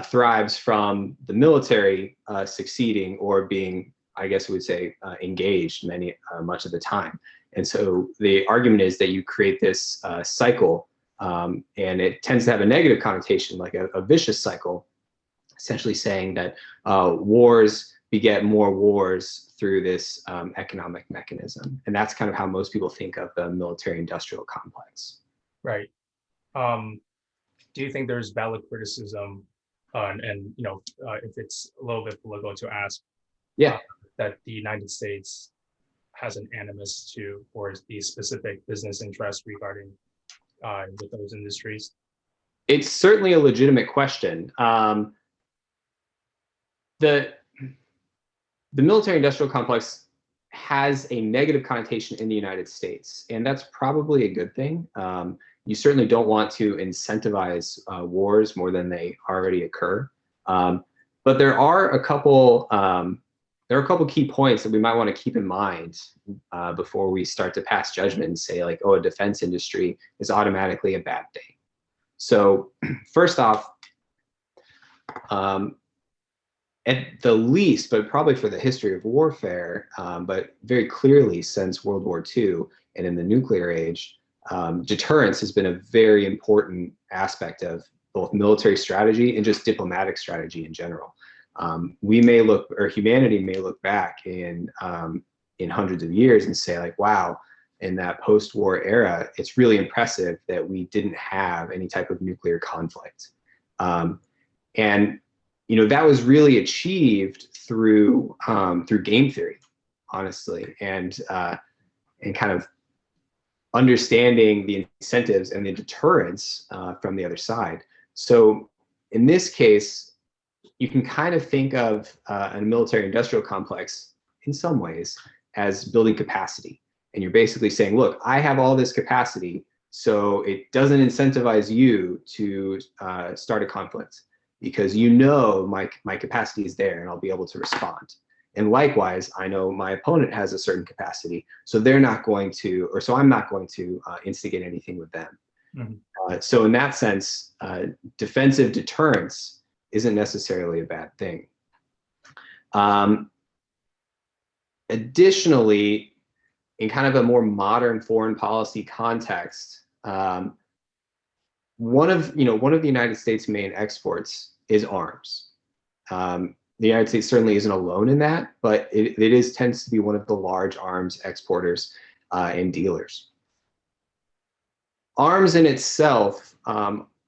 thrives from the military succeeding or being, I guess we would say, engaged much of the time. And so the argument is that you create this cycle, and it tends to have a negative connotation, like a vicious cycle, essentially saying that wars beget more wars through this economic mechanism. And that's kind of how most people think of the military-industrial complex. Right. Do you think there's valid criticism, and if it's a little bit political to ask, that the United States has an animus towards the specific business interests regarding with those industries? It's certainly a legitimate question. The military-industrial complex has a negative connotation in the United States, and that's probably a good thing. You certainly don't want to incentivize wars more than they already occur. But there are a couple key points that we might want to keep in mind before we start to pass judgment and say, like, oh, a defense industry is automatically a bad thing. So first off, at the least, but probably for the history of warfare, but very clearly since World War II and in the nuclear age, deterrence has been a very important aspect of both military strategy and just diplomatic strategy in general. We may look, or humanity may look back in hundreds of years and say, like, wow, in that post-war era, it's really impressive that we didn't have any type of nuclear conflict. And that was really achieved through game theory, honestly, and kind of understanding the incentives and the deterrence from the other side. So in this case, you can kind of think of a military-industrial complex in some ways as building capacity. And you're basically saying, look, I have all this capacity, so it doesn't incentivize you to start a conflict, because my capacity is there and I'll be able to respond. And likewise, I know my opponent has a certain capacity, so they're not going to, or so I'm not going to instigate anything with them. Mm-hmm. So in that sense, defensive deterrence isn't necessarily a bad thing. Additionally, in kind of a more modern foreign policy context, one of the United States' main exports is arms. The United States certainly isn't alone in that, but it tends to be one of the large arms exporters and dealers. Arms in itself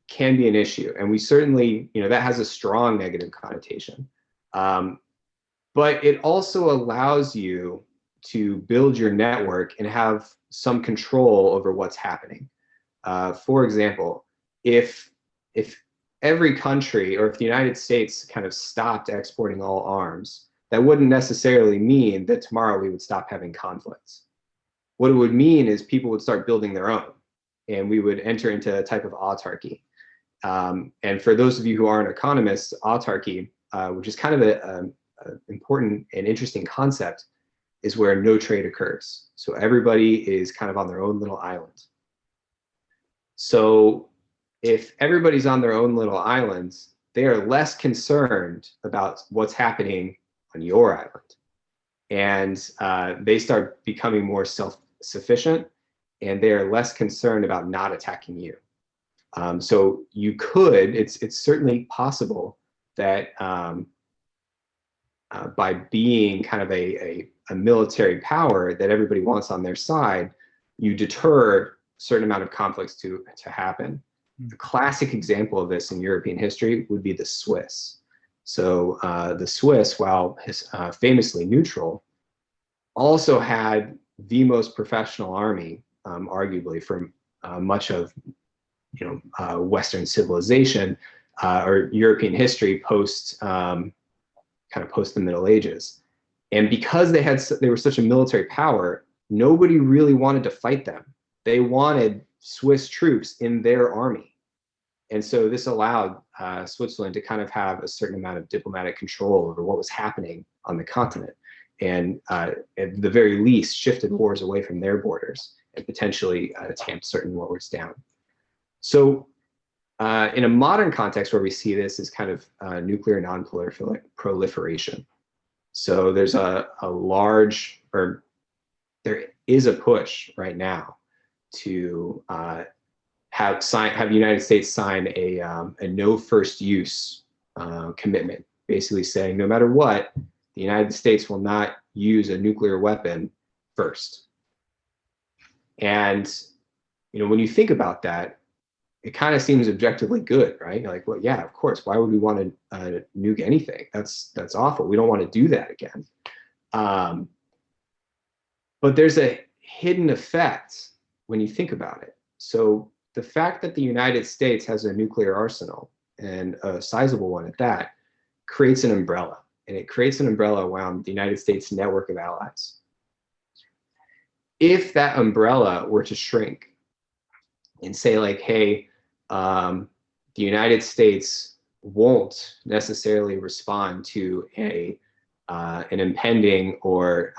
can be an issue, and we certainly, that has a strong negative connotation. But it also allows you to build your network and have some control over what's happening. For example, if every country, or if the United States kind of stopped exporting all arms, that wouldn't necessarily mean that tomorrow we would stop having conflicts. What it would mean is people would start building their own, and we would enter into a type of autarky. And for those of you who aren't economists, autarky, which is kind of an important and interesting concept, is where no trade occurs. So everybody is kind of on their own little island. So if everybody's on their own little islands, they are less concerned about what's happening on your island. And they start becoming more self-sufficient, and they're less concerned about not attacking you. So you could, it's certainly possible that by being kind of a military power that everybody wants on their side, you deter a certain amount of conflicts to happen. The classic example of this in European history would be the Swiss. So the Swiss, while famously neutral, also had the most professional army, arguably, for much of Western civilization or European history post kind of post the Middle Ages. And because they were such a military power, nobody really wanted to fight them. They wanted Swiss troops in their army. And so this allowed Switzerland to kind of have a certain amount of diplomatic control over what was happening on the continent, and at the very least shifted wars away from their borders and potentially tamped certain wars down. So In a modern context where we see this is kind of nuclear non-proliferation. So there's a large, or there is a push right now to have the United States sign a no first use commitment, basically saying no matter what, the United States will not use a nuclear weapon first. And when you think about that, it kind of seems objectively good, right? You're like, well, yeah, of course. Why would we want to nuke anything? That's awful. We don't want to do that again. But there's a hidden effect when you think about it. So the fact that the United States has a nuclear arsenal, and a sizable one at that, creates an umbrella. And it creates an umbrella around the United States network of allies. If that umbrella were to shrink and say like, hey, the United States won't necessarily respond to an impending or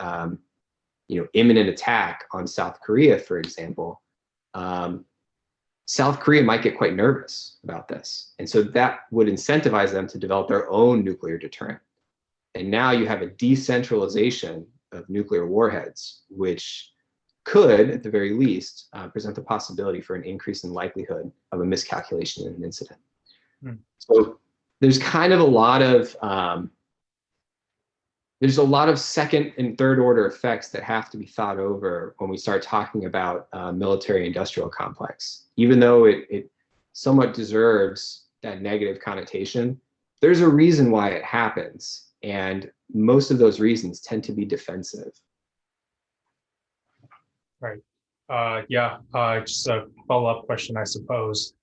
imminent attack on South Korea, for example, South Korea might get quite nervous about this. And so that would incentivize them to develop their own nuclear deterrent. And now you have a decentralization of nuclear warheads, which could, at the very least, present the possibility for an increase in likelihood of a miscalculation in an incident. So there's kind of a lot of second and third order effects that have to be thought over when we start talking about military industrial complex. Even though it somewhat deserves that negative connotation, there's a reason why it happens. And most of those reasons tend to be defensive. Right. Just a follow-up question, I suppose.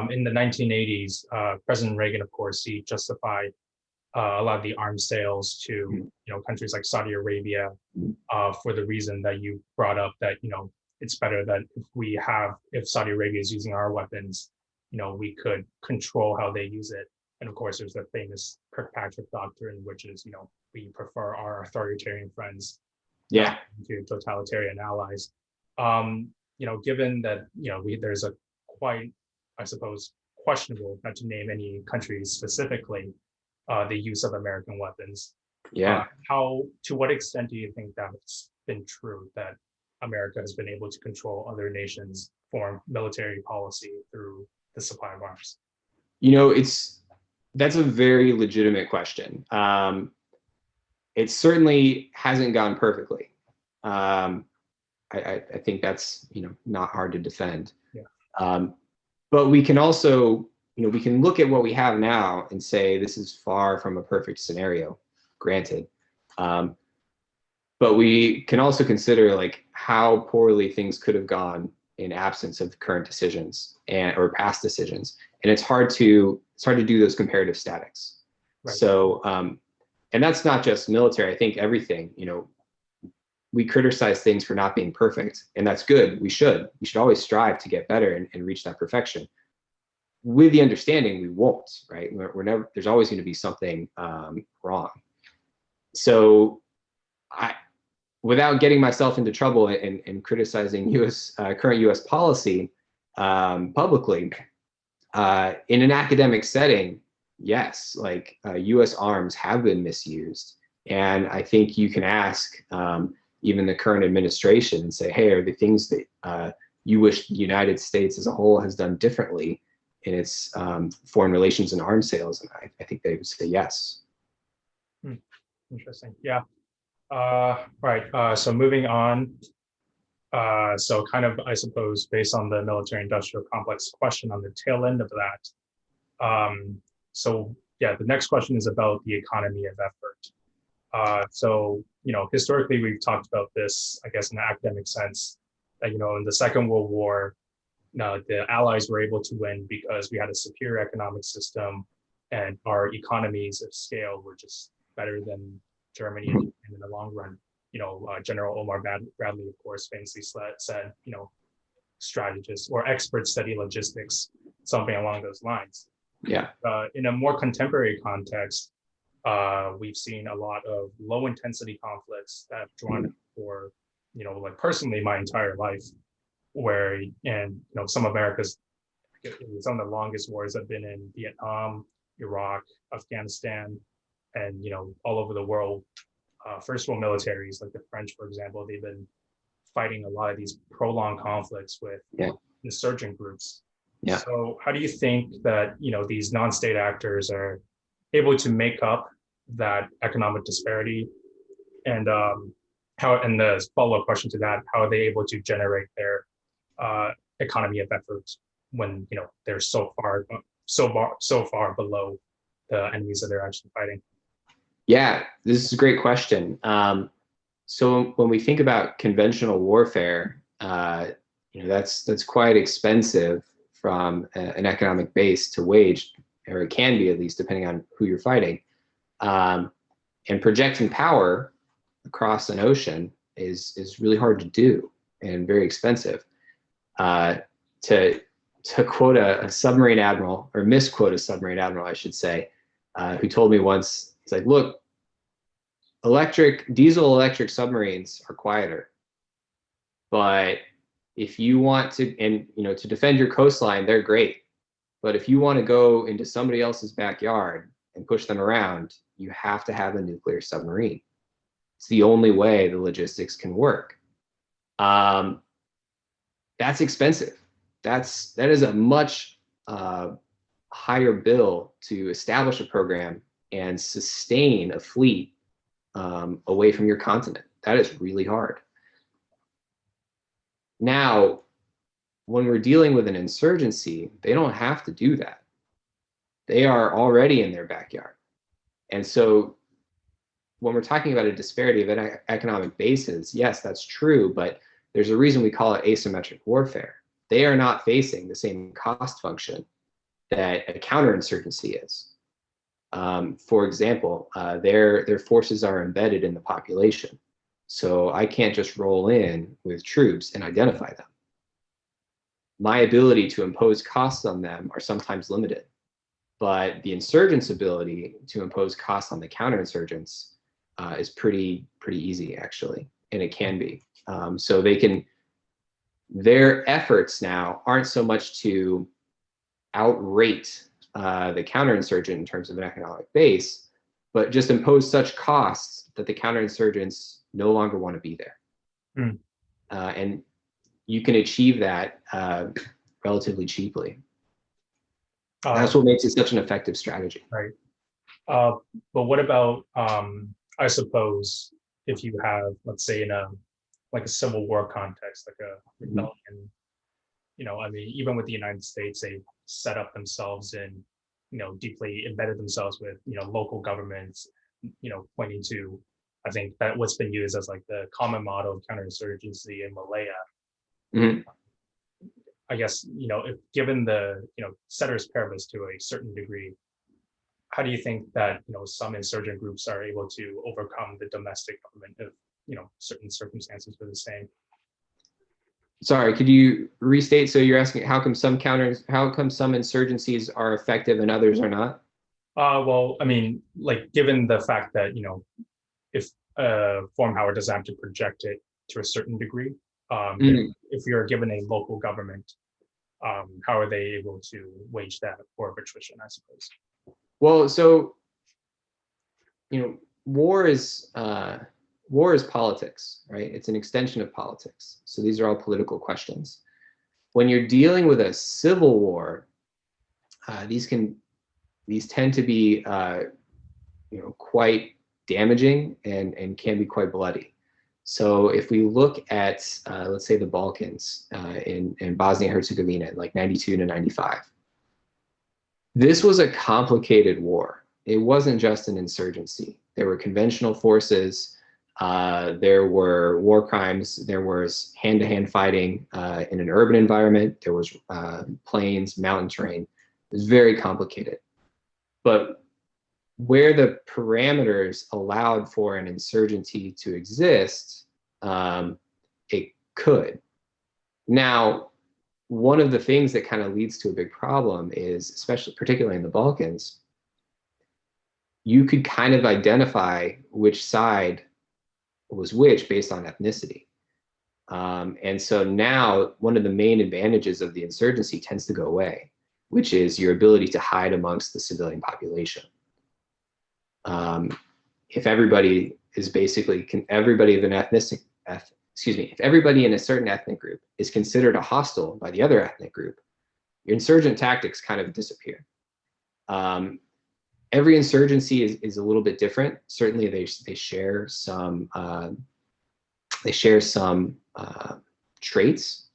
In the 1980s, President Reagan, of course, he justified a lot of the arms sales to countries like Saudi Arabia for the reason that you brought up, that it's better that if Saudi Arabia is using our weapons, we could control how they use it. And of course, there's the famous Kirkpatrick doctrine, which is we prefer our authoritarian friends to totalitarian allies. Given that there's a quite, I suppose, questionable, not to name any countries specifically, the use of American weapons. To what extent do you think that's been true, that America has been able to control other nations' foreign military policy through the supply of arms? That's a very legitimate question. It certainly hasn't gone perfectly. I think that's not hard to defend. But we can also we can look at what we have now and say this is far from a perfect scenario, granted. But we can also consider like how poorly things could have gone in absence of current decisions or past decisions, and it's hard to do those comparative statics. Right. So, and that's not just military. I think everything. We criticize things for not being perfect, and that's good. We should always strive to get better and reach that perfection. With the understanding we won't, right? We're never. There's always going to be something wrong. So, without getting myself into trouble and criticizing current U.S. policy publicly, in an academic setting, yes, like U.S. arms have been misused, and I think you can ask even the current administration and say, hey, are the things that you wish the United States as a whole has done differently in its foreign relations and arms sales? And I think they would say yes. Interesting. Yeah. Right. So moving on. So kind of, I suppose, based on the military-industrial complex question on the tail end of that. So yeah, the next question is about the economy of effort. So historically, we've talked about this, I guess, in an academic sense, that in the Second World War, the Allies were able to win because we had a superior economic system, and our economies of scale were just better than Germany and in the long run. General Omar Bradley, of course, famously said, strategists or experts study logistics, something along those lines. Yeah. In a more contemporary context, we've seen a lot of low intensity conflicts that have drawn for, like personally, my entire life, where some America's, some of the longest wars have been in Vietnam, Iraq, Afghanistan, and all over the world. First world militaries like the French, for example, they've been fighting a lot of these prolonged conflicts with insurgent groups. Yeah. So how do you think that these non-state actors are able to make up that economic disparity, and and the follow-up question to that, how are they able to generate their economy of effort when they're so far below the enemies that they're actually fighting? Yeah, this is a great question. So when we think about conventional warfare, that's quite expensive from an economic base to wage, or it can be, at least depending on who you're fighting. And projecting power across an ocean is really hard to do and very expensive. To quote a submarine admiral, or misquote a submarine admiral, I should say, who told me once, he's like, look, diesel electric submarines are quieter, but if you want to, to defend your coastline, they're great. But if you want to go into somebody else's backyard and push them around, you have to have a nuclear submarine. It's the only way the logistics can work. That's expensive. That is a much higher bill to establish a program and sustain a fleet away from your continent. That is really hard. Now, when we're dealing with an insurgency, they don't have to do that. They are already in their backyard. And so when we're talking about a disparity of economic bases, yes, that's true, but there's a reason we call it asymmetric warfare. They are not facing the same cost function that a counterinsurgency is. For example, their forces are embedded in the population. So I can't just roll in with troops and identify them. My ability to impose costs on them are sometimes limited, but the insurgents' ability to impose costs on the counterinsurgents is pretty easy, actually, and it can be. So their efforts now aren't so much to outrate the counterinsurgent in terms of an economic base, but just impose such costs that the counterinsurgents no longer want to be there. And you can achieve that relatively cheaply. That's what makes it such an effective strategy. Right. But what about, I suppose, if you have, let's say, in a civil war context, like a rebellion, I mean, even with the United States, they set up themselves and, deeply embedded themselves with, local governments, pointing to, I think that what's been used as like the common model of counterinsurgency in Malaya. I guess, if given the, ceteris paribus to a certain degree, how do you think that, some insurgent groups are able to overcome the domestic government if, certain circumstances were the same? Sorry, could you restate? So you're asking how come some insurgencies are effective and others are not? Well, I mean, like, given the fact that, if foreign power doesn't have to project it to a certain degree, if you're given a local government, how are they able to wage that war of attrition, I suppose? Well, so, war is politics, right? It's an extension of politics. So these are all political questions. When you're dealing with a civil war, these tend to be, quite damaging and can be quite bloody. So if we look at, let's say, the Balkans in Bosnia and Herzegovina, like 92 to 95, this was a complicated war. It wasn't just an insurgency. There were conventional forces. There were war crimes. There was hand-to-hand fighting in an urban environment. There was plains, mountain terrain. It was very complicated. But where the parameters allowed for an insurgency to exist, it could. Now, one of the things that kind of leads to a big problem is, particularly in the Balkans, you could kind of identify which side was which based on ethnicity. And so now one of the main advantages of the insurgency tends to go away. which is your ability to hide amongst the civilian population. If everybody is basically, everybody of an ethnicity, if everybody in a certain ethnic group is considered a hostile by the other ethnic group, your insurgent tactics kind of disappear. Every insurgency is a little bit different. Certainly, they share some traits,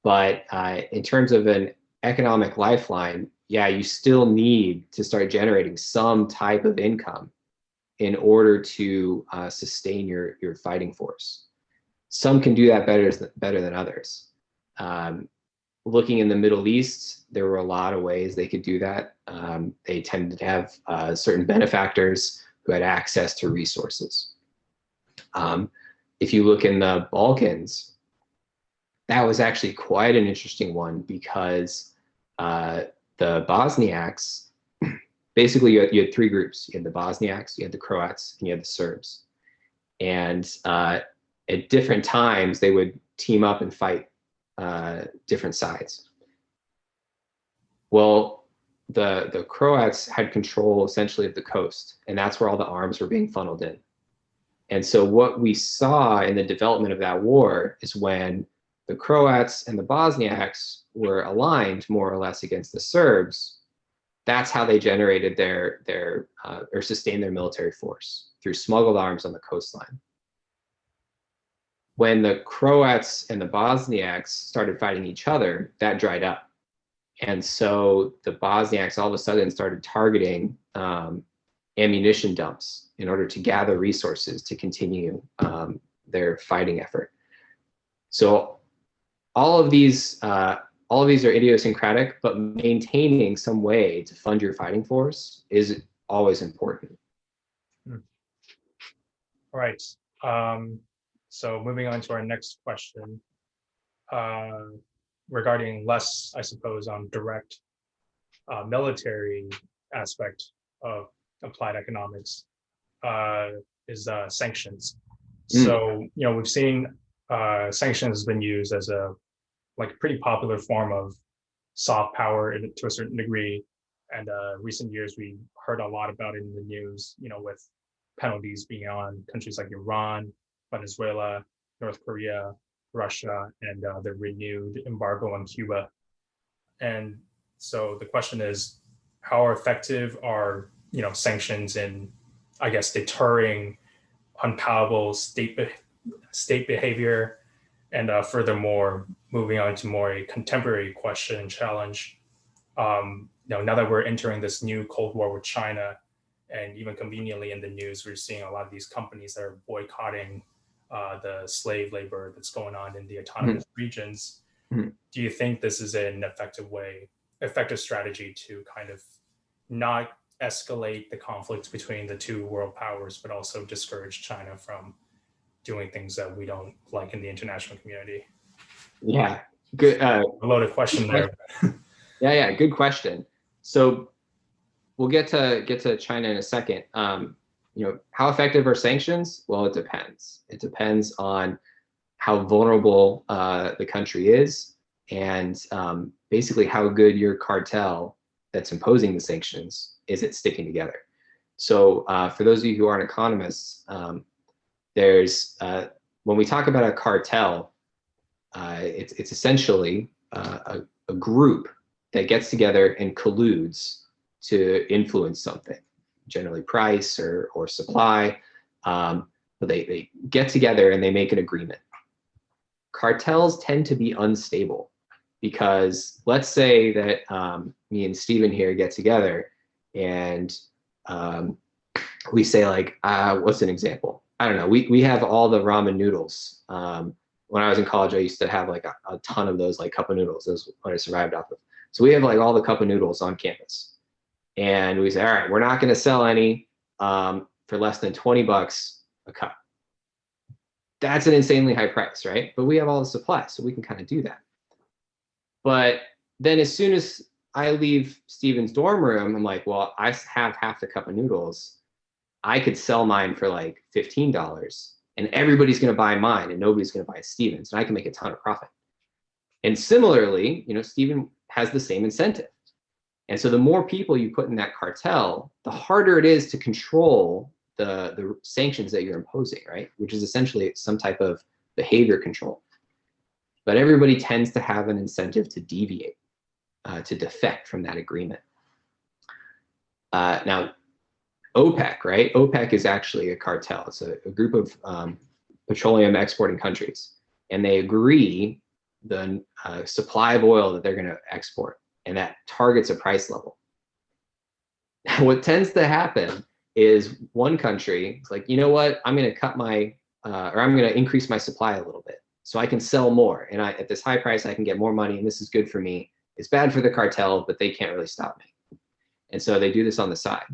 but in terms of an economic lifeline, yeah, you still need to start generating some type of income in order to sustain your fighting force. Some can do that better than others. Looking in the Middle East, there were a lot of ways they could do that. They tended to have certain benefactors who had access to resources. If you look in the Balkans, that was actually quite an interesting one because the Bosniaks, basically you had three groups. You had the Bosniaks, you had the Croats, and you had the Serbs. And at different times, they would team up and fight different sides. Well, the Croats had control essentially of the coast, and that's where all the arms were being funneled in. And so what we saw in the development of that war is when the Croats and the Bosniaks were aligned more or less against the Serbs, that's how they generated or sustained their military force, through smuggled arms on the coastline. When the Croats and the Bosniaks started fighting each other, that dried up. And so the Bosniaks all of a sudden started targeting ammunition dumps in order to gather resources to continue their fighting effort. So all of these are idiosyncratic, but maintaining some way to fund your fighting force is always important. All right. So moving on to our next question, regarding less, I suppose, direct military aspect of applied economics, is sanctions. So, we've seen sanctions has been used as a pretty popular form of soft power to a certain degree. And recent years, we heard a lot about it in the news, with penalties being on countries like Iran, Venezuela, North Korea, Russia, and the renewed embargo on Cuba. And so the question is, how effective are sanctions in, I guess, deterring unpalatable state behavior? And furthermore, moving on to more a contemporary question and challenge, now that we're entering this new Cold War with China, and even conveniently in the news, we're seeing a lot of these companies that are boycotting the slave labor that's going on in the autonomous regions. Do you think this is an effective strategy to kind of not escalate the conflict between the two world powers, but also discourage China from doing things that we don't like in the international community? Yeah, good. A loaded question there. Yeah, good question. So we'll get to China in a second. How effective are sanctions? Well, it depends. It depends on how vulnerable the country is, and basically how good your cartel that's imposing the sanctions is at sticking together. So for those of you who aren't economists, there's when we talk about a cartel, it's essentially a group that gets together and colludes to influence something, generally price or supply. But they get together and they make an agreement. Cartels tend to be unstable because let's say that me and Steven here get together and we say what's an example? I don't know. We have all the ramen noodles. When I was in college, I used to have a ton of those cup of noodles. That's what I survived off of. So we have all the cup of noodles on campus. And we say, all right, we're not going to sell any for less than $20 a cup. That's an insanely high price, right? But we have all the supply, so we can kind of do that. But then as soon as I leave Steven's dorm room, I'm like, well, I have half the cup of noodles. I could sell mine for $15, and everybody's going to buy mine, and nobody's going to buy Steven's, and I can make a ton of profit. And similarly, Steven has the same incentive. And so the more people you put in that cartel, the harder it is to control the sanctions that you're imposing, right? Which is essentially some type of behavior control. But everybody tends to have an incentive to deviate, to defect from that agreement. Now, OPEC, right? OPEC is actually a cartel. It's a group of petroleum exporting countries, and they agree the supply of oil that they're going to export, and that targets a price level. What tends to happen is one country is like, you know what, I'm going to cut my, or I'm going to increase my supply a little bit so I can sell more, and at this high price I can get more money, and this is good for me. It's bad for the cartel, but they can't really stop me. And so they do this on the side.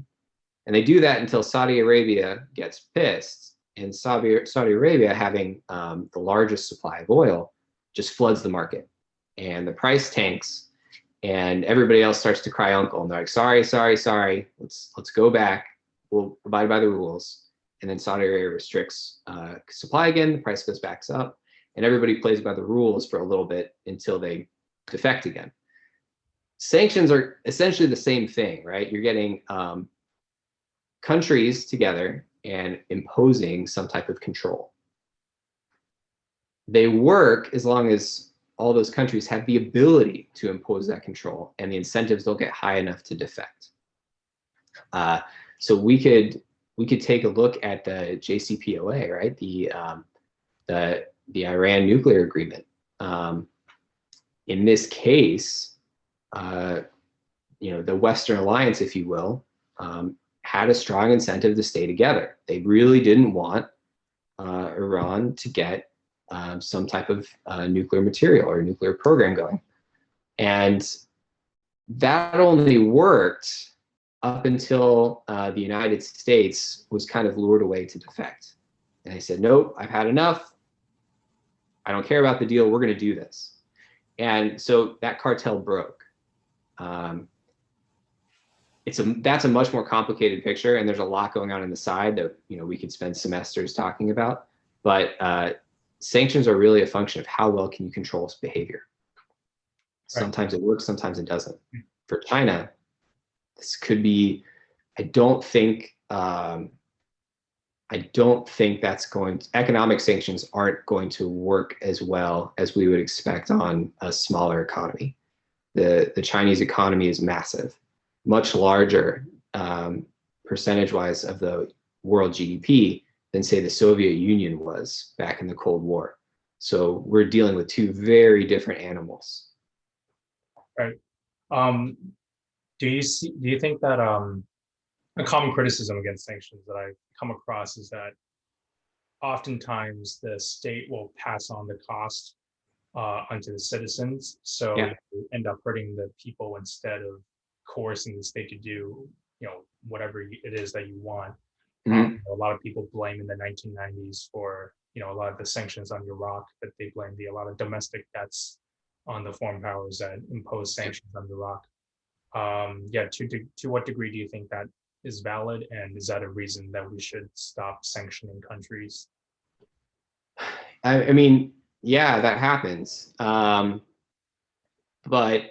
And they do that until Saudi Arabia gets pissed, and Saudi Arabia, having the largest supply of oil, just floods the market, and the price tanks, and everybody else starts to cry uncle, and they're like, sorry, let's go back, we'll abide by the rules. And then Saudi Arabia restricts supply again, the price goes back up, and everybody plays by the rules for a little bit until they defect again. Sanctions are essentially the same thing, right? You're getting countries together and imposing some type of control. They work as long as all those countries have the ability to impose that control and the incentives don't get high enough to defect. So we could take a look at the JCPOA, right? The Iran nuclear agreement. In this case, the Western Alliance, if you will, had a strong incentive to stay together. They really didn't want Iran to get some type of nuclear material or nuclear program going. And that only worked up until the United States was kind of lured away to defect. And they said, nope, I've had enough. I don't care about the deal. We're going to do this. And so that cartel broke. That's a much more complicated picture, and there's a lot going on the side that we could spend semesters talking about. But sanctions are really a function of how well can you control its behavior. Right. Sometimes it works, sometimes it doesn't. For China, this could be. I don't think that's going to, economic sanctions aren't going to work as well as we would expect on a smaller economy. The Chinese economy is massive, much larger percentage-wise of the world GDP than, say, the Soviet Union was back in the Cold War. So we're dealing with two very different animals. Right. Do you think that a common criticism against sanctions that I've come across is that oftentimes the state will pass on the cost onto the citizens, so you end up hurting the people instead of coercing the state to do whatever it is that you want. A lot of people blame in the 1990s for a lot of the sanctions on Iraq, that they blamed a lot of domestic debts on the foreign powers that imposed sanctions on Iraq. To what degree do you think that is valid, and is that a reason that we should stop sanctioning countries? I mean, yeah, that happens, but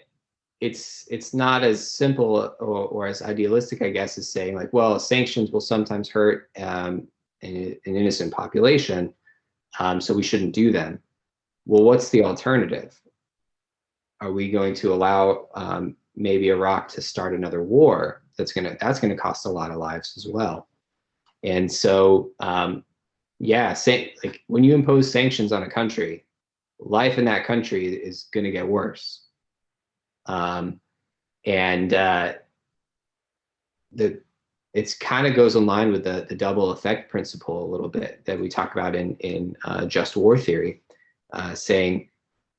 it's not as simple or as idealistic, I guess, as saying like, well, sanctions will sometimes hurt an innocent population, so we shouldn't do them. Well, what's the alternative? Are we going to allow maybe Iraq to start another war that's gonna cost a lot of lives as well? And so like when you impose sanctions on a country, life in that country is going to get worse. It's kind of goes in line with the double effect principle a little bit that we talk about in just war theory, saying,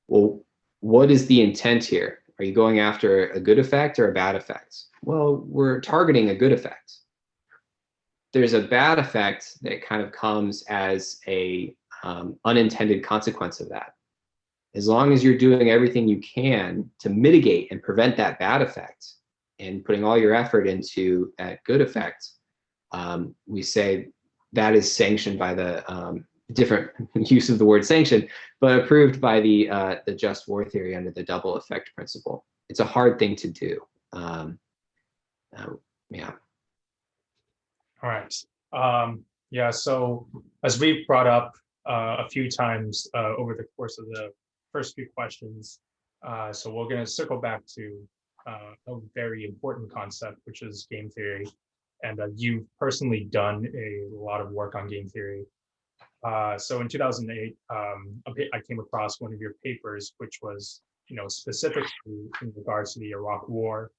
well, what is the intent here? Are you going after a good effect or a bad effect? Well, we're targeting a good effect. There's a bad effect that kind of comes as a unintended consequence of that. As long as you're doing everything you can to mitigate and prevent that bad effect and putting all your effort into that good effect, we say that is sanctioned by the different use of the word sanction, but approved by the just war theory under the double effect principle. It's a hard thing to do. Yeah. All right. Yeah, so as we've brought up a few times over the course of the first few questions, so we're going to circle back to a very important concept, which is game theory. And you've personally done a lot of work on game theory. So in 2008, I came across one of your papers, which was, specifically in regards to the Iraq War.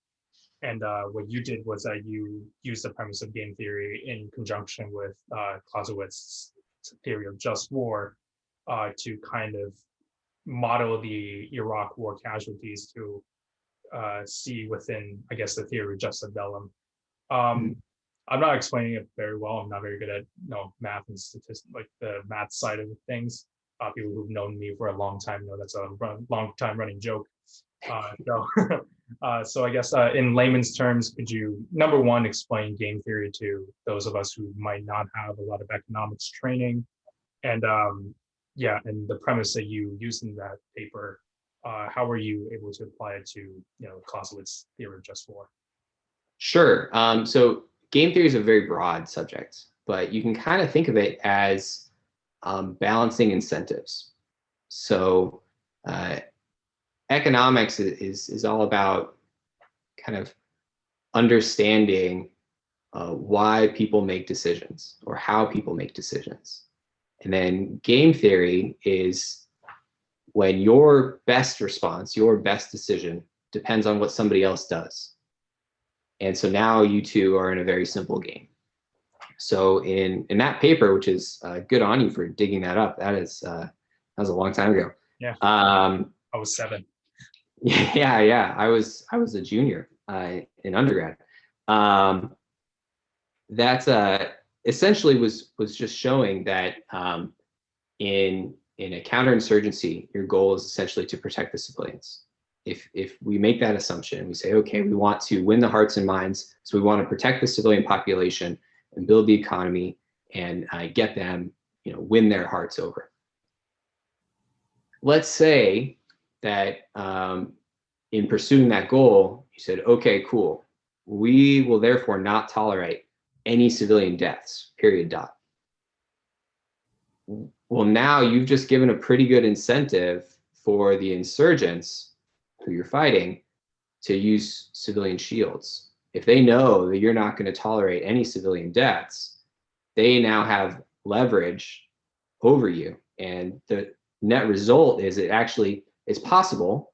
And what you did was that you used the premise of game theory in conjunction with Clausewitz's theory of just war to kind of model the Iraq war casualties to see within, I guess, the theory of justus bellum. I'm not explaining it very well. I'm not very good at math and statistics, like the math side of things. People who've known me for a long time know that's a long time running joke. So I guess in layman's terms, could you, number one, explain game theory to those of us who might not have a lot of economics training, and yeah, and the premise that you used in that paper, how were you able to apply it to Clausewitz's theory of just war? Sure. So game theory is a very broad subject, but you can kind of think of it as balancing incentives. So economics is all about kind of understanding why people make decisions or how people make decisions. And then game theory is when your best response, your best decision depends on what somebody else does. And so now you two are in a very simple game. So in that paper, which is good on you for digging that up, that was a long time ago. Yeah, I was 7. Yeah. I was a junior in undergrad. That essentially was just showing that in a counterinsurgency, your goal is essentially to protect the civilians. If we make that assumption, we say, okay, we want to win the hearts and minds, so we want to protect the civilian population and build the economy and get them, win their hearts over. Let's say that in pursuing that goal, you said, okay, cool. We will therefore not tolerate any civilian deaths, period, dot. Well, now you've just given a pretty good incentive for the insurgents who you're fighting to use civilian shields. If they know that you're not going to tolerate any civilian deaths, they now have leverage over you. And the net result is it actually is possible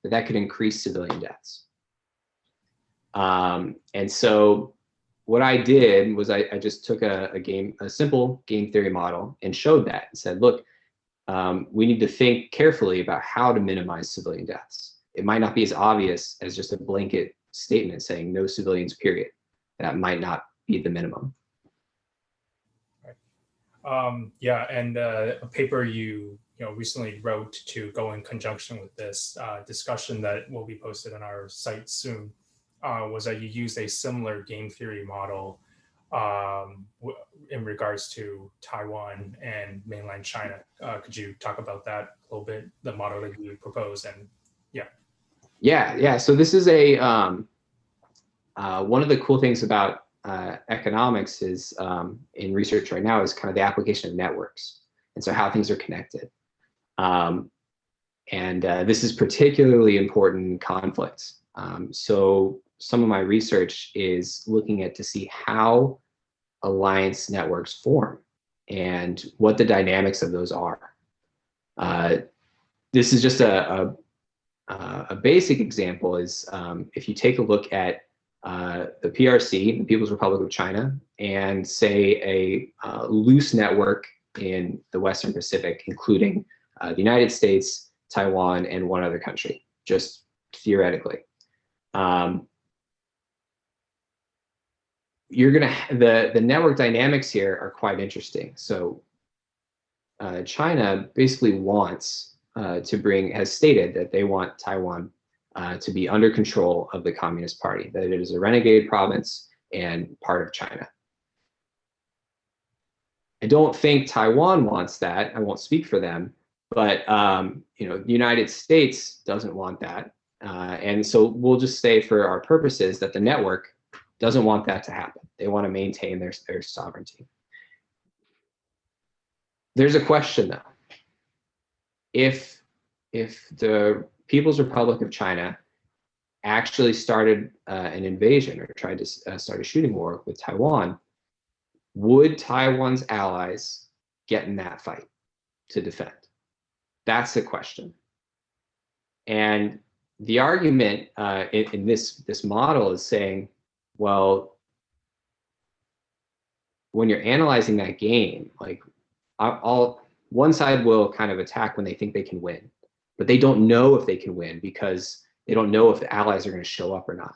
that could increase civilian deaths. And so what I did was I just took a simple game theory model and showed that and said, look, we need to think carefully about how to minimize civilian deaths. It might not be as obvious as just a blanket statement saying no civilians, period. That might not be the minimum. Yeah, and a paper you recently wrote to go in conjunction with this discussion that will be posted on our site soon was that you used a similar game theory model in regards to Taiwan and mainland China. Could you talk about that a little bit, the model that you proposed? And yeah. So this is a one of the cool things about economics is in research right now is kind of the application of networks, and so how things are connected. This is particularly important in conflicts. So some of my research is looking at to see how alliance networks form and what the dynamics of those are. This is just a basic example is if you take a look at the PRC, the People's Republic of China, and say a loose network in the Western Pacific, including the United States, Taiwan, and one other country, just theoretically. The network dynamics here are quite interesting. So China basically wants has stated that they want Taiwan to be under control of the Communist Party, that it is a renegade province and part of China. I don't think Taiwan wants that. I won't speak for them, but the United States doesn't want that. And so we'll just say for our purposes that the network doesn't want that to happen. They want to maintain their sovereignty. There's a question though. If the People's Republic of China actually started an invasion or tried to start a shooting war with Taiwan, would Taiwan's allies get in that fight to defend? That's the question. And the argument in this model is saying, well, when you're analyzing that game, like one side will kind of attack when they think they can win, but they don't know if they can win because they don't know if the allies are going to show up or not.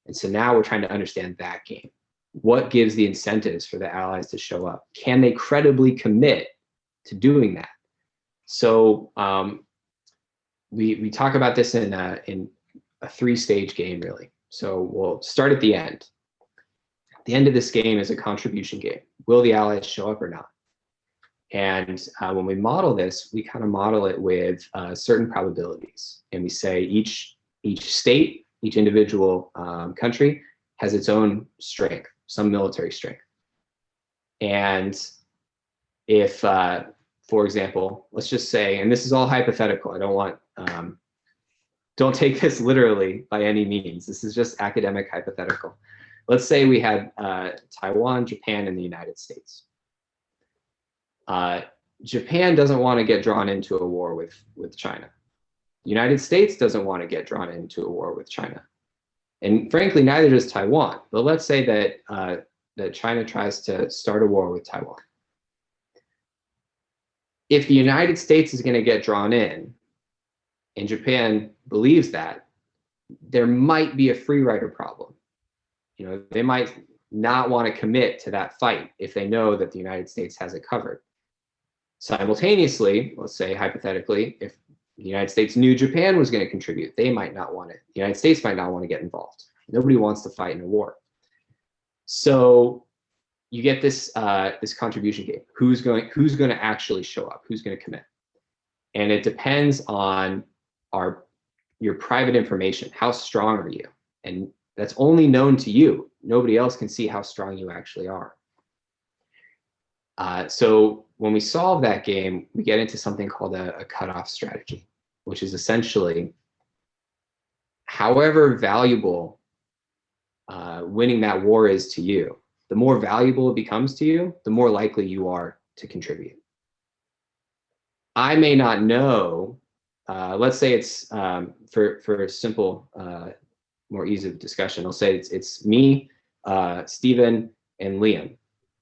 And so now we're trying to understand that game. What gives the incentives for the allies to show up? Can they credibly commit to doing that? So we talk about this in a 3-stage game, really. So we'll start at the end. The end of this game is a contribution game. Will the allies show up or not? And when we model this, we kind of model it with certain probabilities. And we say each state, each individual country has its own strength, some military strength. And if, for example, let's just say, and this is all hypothetical, I don't want, don't take this literally by any means. This is just academic hypothetical. Let's say we had Taiwan, Japan, and the United States. Japan doesn't want to get drawn into a war with China. The United States doesn't want to get drawn into a war with China. And frankly, neither does Taiwan. But let's say that, that China tries to start a war with Taiwan. If the United States is going to get drawn in, and Japan believes that, there might be a free rider problem. You know, they might not want to commit to that fight if they know that the United States has it covered. Simultaneously, let's say hypothetically, if the United States knew Japan was going to contribute, they might not want it. The United States might not want to get involved. Nobody wants to fight in a war. So you get this this contribution game. Who's going to actually show up? Who's going to commit? And it depends on your private information. How strong are you? And that's only known to you. Nobody else can see how strong you actually are. So when we solve that game, we get into something called a cutoff strategy, which is essentially however valuable winning that war is to you, the more valuable it becomes to you, the more likely you are to contribute. I may not know, let's say it's, for a simple, more easy discussion, I'll say it's me, Stephen, and Liam.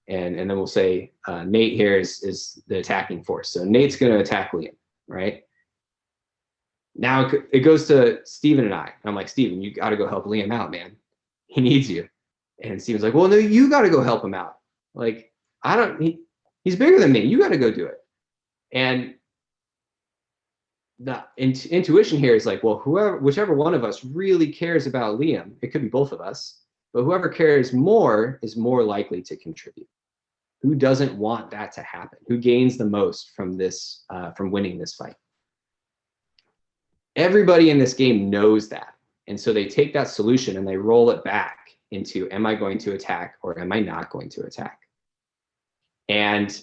And then we'll say Nate here is the attacking force. So Nate's going to attack Liam, right? Now it goes to Stephen and I. I'm like, Stephen, you got to go help Liam out, man. He needs you. And Stephen's like, well, no, you got to go help him out. Like, he's bigger than me. You got to go do it. And the intuition here is like, well, whichever one of us really cares about Liam, it could be both of us, but whoever cares more is more likely to contribute. Who doesn't want that to happen? Who gains the most from this, from winning this fight? Everybody in this game knows that. And so they take that solution and they roll it back into, am I going to attack or am I not going to attack? And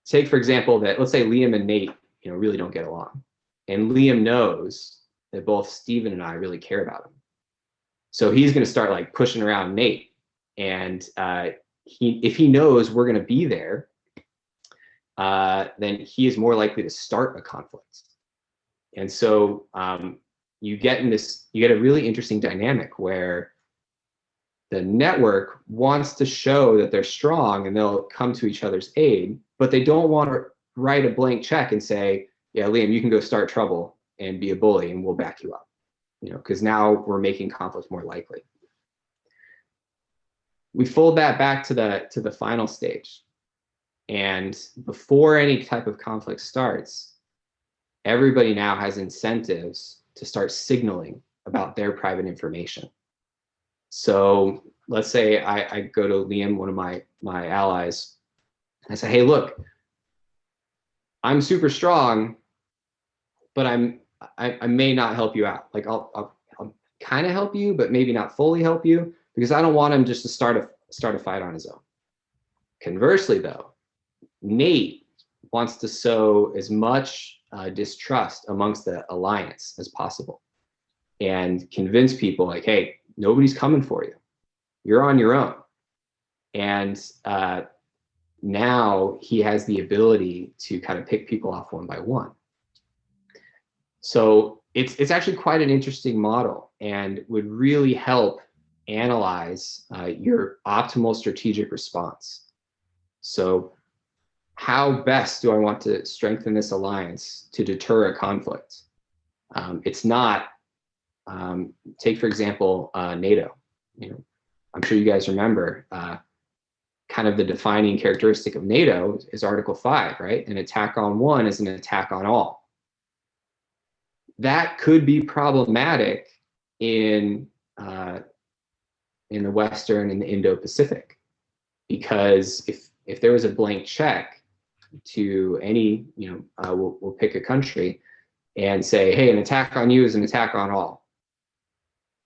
take, for example, that let's say Liam and Nate, really don't get along. And Liam knows that both Stephen and I really care about him. So he's going to start like pushing around Nate. And if he knows we're going to be there, then he is more likely to start a conflict. And so you get a really interesting dynamic where the network wants to show that they're strong and they'll come to each other's aid, but they don't want to write a blank check and say, yeah, Liam, you can go start trouble and be a bully and we'll back you up, because now we're making conflict more likely. We fold that back to the final stage. And before any type of conflict starts, everybody now has incentives to start signaling about their private information. So let's say I go to Liam, one of my allies, and I say, hey, look, I'm super strong, but I'm I may not help you out. Like I'll kind of help you, but maybe not fully help you, because I don't want him just to start a fight on his own. Conversely, though, Nate wants to sow as much distrust amongst the alliance as possible and convince people like, hey, nobody's coming for you. You're on your own. And now he has the ability to kind of pick people off one by one. So it's actually quite an interesting model and would really help analyze your optimal strategic response. So how best do I want to strengthen this alliance to deter a conflict? It's not, take for example, NATO. I'm sure you guys remember kind of the defining characteristic of NATO is Article 5, right? An attack on one is an attack on all. That could be problematic in the Western and the Indo-Pacific, because if there was a blank check to any, we'll pick a country and say, hey, an attack on you is an attack on all.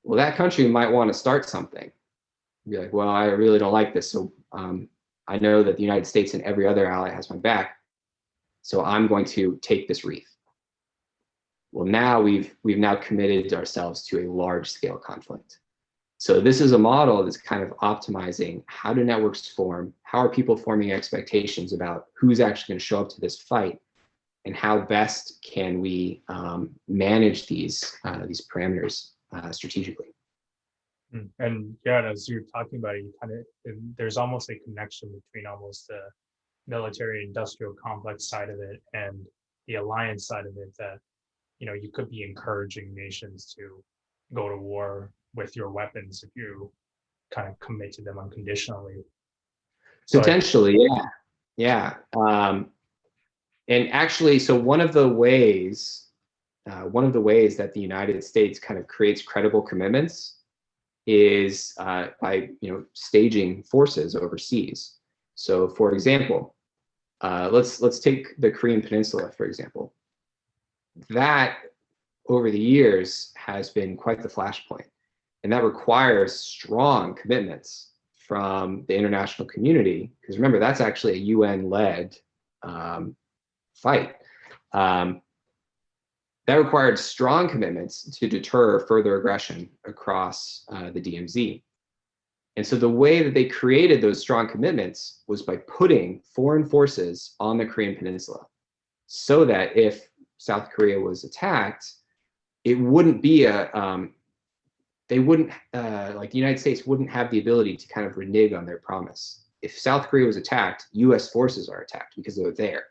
Well, that country might want to start something. Be like, well, I really don't like this, so I know that the United States and every other ally has my back, so I'm going to take this reef. Well, now we've now committed ourselves to a large-scale conflict. So this is a model that's kind of optimizing how do networks form, how are people forming expectations about who's actually going to show up to this fight, and how best can we manage these parameters strategically. And yeah, as you're talking about it, there's almost a connection between almost the military-industrial complex side of it and the alliance side of it, that you could be encouraging nations to go to war with your weapons if you kind of commit to them unconditionally. So potentially, yeah. And actually, so one of the ways that the United States kind of creates credible commitments is by staging forces overseas. So, for example, let's take the Korean Peninsula, for example. That over the years has been quite the flashpoint, and that requires strong commitments from the international community, because remember, that's actually a UN-led fight. That required strong commitments to deter further aggression across the DMZ. And so the way that they created those strong commitments was by putting foreign forces on the Korean Peninsula, so that if South Korea was attacked, it wouldn't be they wouldn't, like the United States wouldn't have the ability to kind of renege on their promise. If South Korea was attacked, US forces are attacked because they're there.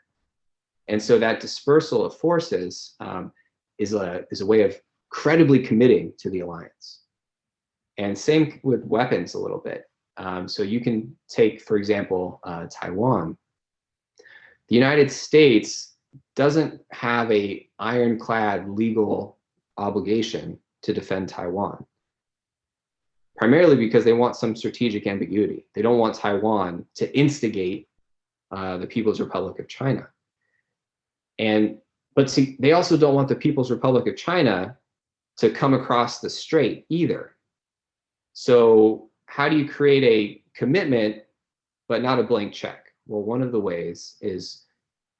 And so that dispersal of forces is a way of credibly committing to the alliance. And same with weapons a little bit. So you can take, for example, Taiwan. The United States doesn't have a ironclad legal obligation to defend Taiwan, primarily because they want some strategic ambiguity. They don't want Taiwan to instigate the People's Republic of China. But see, they also don't want the People's Republic of China to come across the strait either. So how do you create a commitment but not a blank check? Well, one of the ways is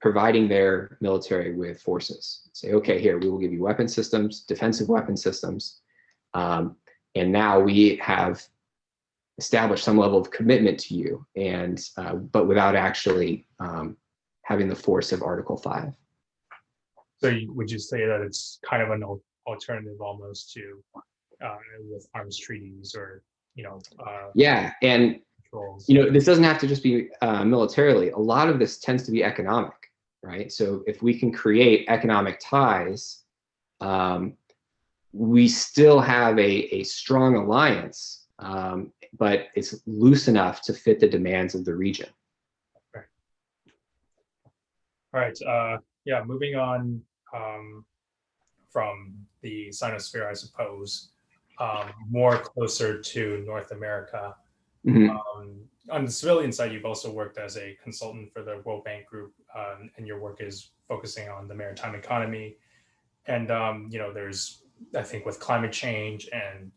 providing their military with forces. Say, okay, here, we will give you weapon systems, defensive weapon systems, and now we have established some level of commitment to you, and but without actually having the force of Article 5. So would you say that it's kind of an alternative almost to with arms treaties, or yeah, and controls? This doesn't have to just be militarily. A lot of this tends to be economic, right? So if we can create economic ties, we still have a strong alliance, but it's loose enough to fit the demands of the region. Okay. All right. Yeah, moving on from the Sinosphere, I suppose, more closer to North America. Mm-hmm. On the civilian side, you've also worked as a consultant for the World Bank Group, and your work is focusing on the maritime economy And there's, I think, with climate change and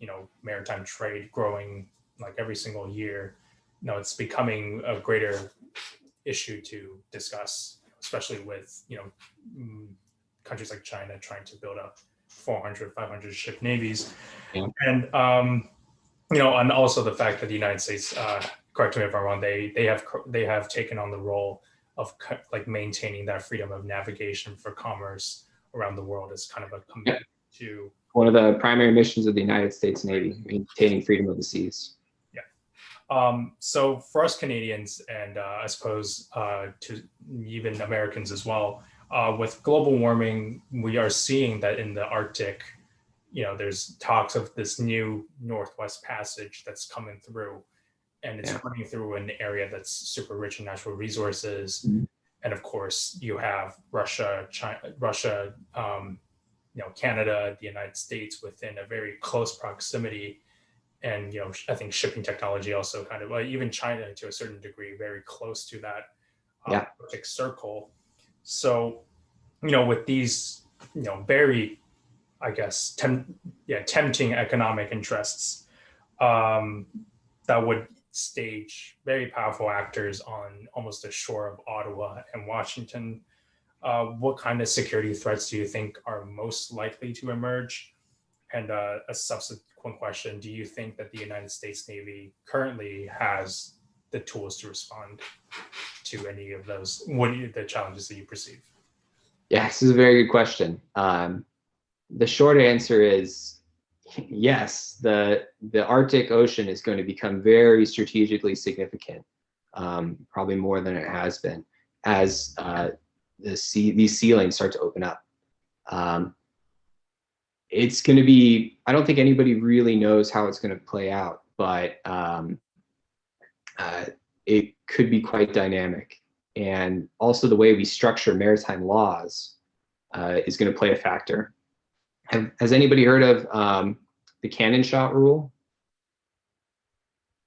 maritime trade growing like every single year, it's becoming a greater issue to discuss, especially with countries like China trying to build up 400, 500 ship navies. Yeah. And and also the fact that the United States, correct me if I'm wrong, they have taken on the role of like maintaining that freedom of navigation for commerce around the world as kind of a commitment to one of the primary missions of the United States Navy, maintaining freedom of the seas. So for us Canadians, and I suppose to even Americans as well, with global warming, we are seeing that in the Arctic, there's talks of this new Northwest Passage that's coming through, and it's running through an area that's super rich in natural resources. Mm-hmm. And of course, you have Russia, Canada, the United States within a very close proximity. And I think shipping technology also kind of, even China to a certain degree, very close to that Arctic Circle. So with these very, I guess, tempting economic interests, that would stage very powerful actors on almost the shore of Ottawa and Washington. What kind of security threats do you think are most likely to emerge? And a subsequent question, do you think that the United States Navy currently has the tools to respond to any of those? What are the challenges that you perceive? Yeah, this is a very good question. The short answer is yes, the Arctic Ocean is going to become very strategically significant, probably more than it has been, as these sea lanes start to open up. It's going to be, I don't think anybody really knows how it's going to play out, but it could be quite dynamic. And also the way we structure maritime laws is going to play a factor. Has anybody heard of the cannon shot rule?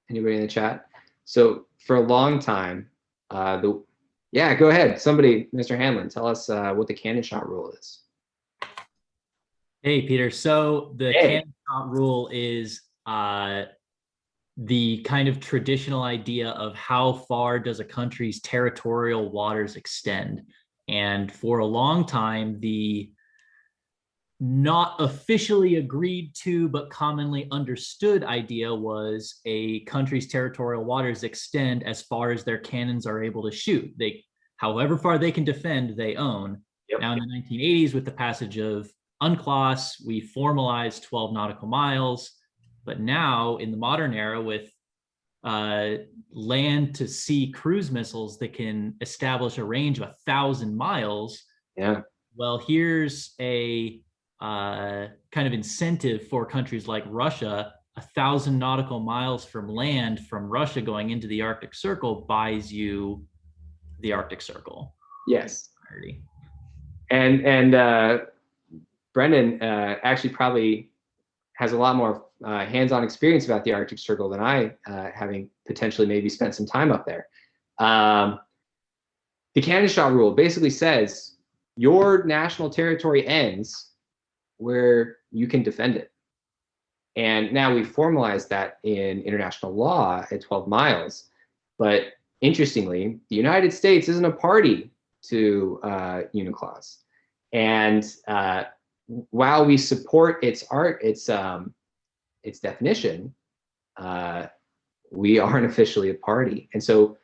Anybody in the chat? So for a long time, yeah, go ahead. Somebody, Mr. Hanlon, tell us what the cannon shot rule is. Hey, Peter. So the cannon shot rule is the kind of traditional idea of how far does a country's territorial waters extend. And for a long time, the not officially agreed to, but commonly understood idea was a country's territorial waters extend as far as their cannons are able to shoot. However far they can defend, they own. Yep. Now in the 1980s, with the passage of UNCLOS, we formalized 12 nautical miles. But now in the modern era with land to sea cruise missiles that can establish a range of 1,000 miles. Yeah. Well, here's a kind of incentive for countries like Russia. 1,000 nautical miles from land from Russia going into the Arctic Circle buys you the Arctic Circle. Yes. And Brendan actually probably has a lot more hands-on experience about the Arctic Circle than I, having potentially maybe spent some time up there. The cannon shot rule basically says your national territory ends where you can defend it. And now we've formalized that in international law at 12 miles. But interestingly, the United States isn't a party to UNCLOS. And while we support its definition, we aren't officially a party. And so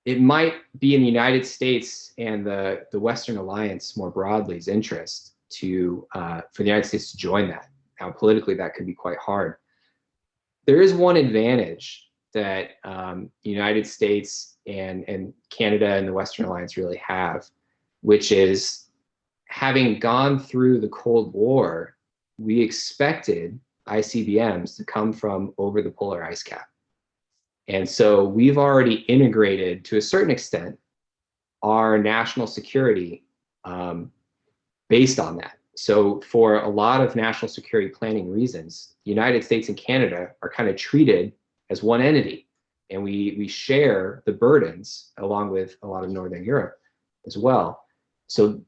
it might be in the United States and the Western Alliance more broadly's interest to for the United States to join that. Now, politically, that could be quite hard. There is one advantage that the United States and Canada and the Western Alliance really have, which is having gone through the Cold War, we expected ICBMs to come from over the polar ice cap. And so we've already integrated, to a certain extent, our national security based on that. So for a lot of national security planning reasons, the United States and Canada are kind of treated as one entity, and we share the burdens along with a lot of Northern Europe as well. So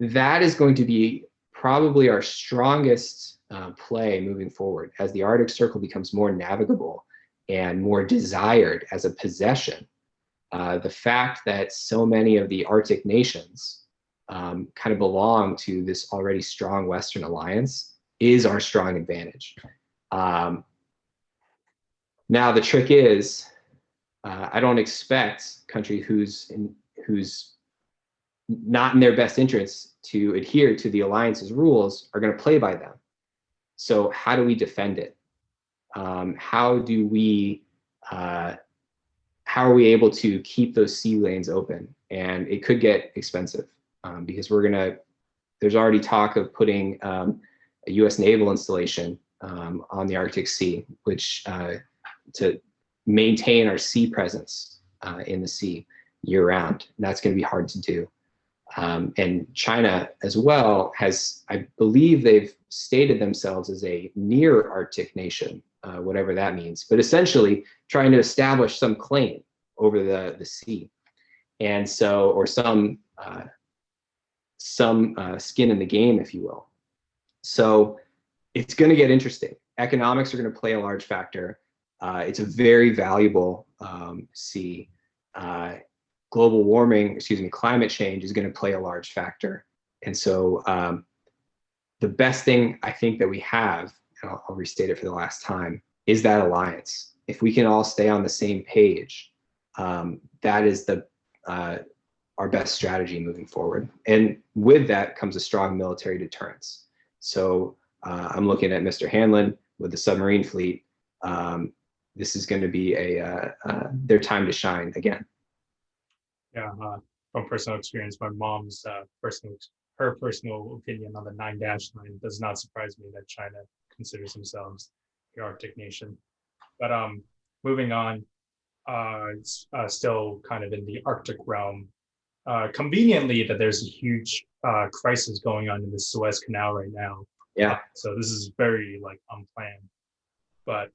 that is going to be probably our strongest play moving forward as the Arctic Circle becomes more navigable and more desired as a possession. The fact that so many of the Arctic nations kind of belong to this already strong Western alliance is our strong advantage. Now, the trick is, I don't expect country who's not in their best interest to adhere to the alliance's rules are going to play by them. So how do we defend it? How are we able to keep those sea lanes open? And it could get expensive because there's already talk of putting a US naval installation on the Arctic Sea, which to maintain our sea presence in the sea year round. And that's going to be hard to do. And China as well has, I believe they've stated themselves as a near Arctic nation, whatever that means, but essentially trying to establish some claim over the sea. And so, or some skin in the game, if you will. So it's going to get interesting. Economics are going to play a large factor. It's a very valuable sea. Global warming, climate change is going to play a large factor. And so the best thing I think that we have, and I'll restate it for the last time, is that alliance. If we can all stay on the same page, that is our best strategy moving forward. And with that comes a strong military deterrence. So I'm looking at Mr. Hanlon with the submarine fleet. This is going to be their time to shine again. Yeah, from personal experience, my mom's her personal opinion on the 9-9 does not surprise me that China considers themselves the Arctic nation. But moving on, it's still kind of in the Arctic realm. Conveniently, that there's a huge crisis going on in the Suez Canal right now. Yeah. So this is very unplanned. But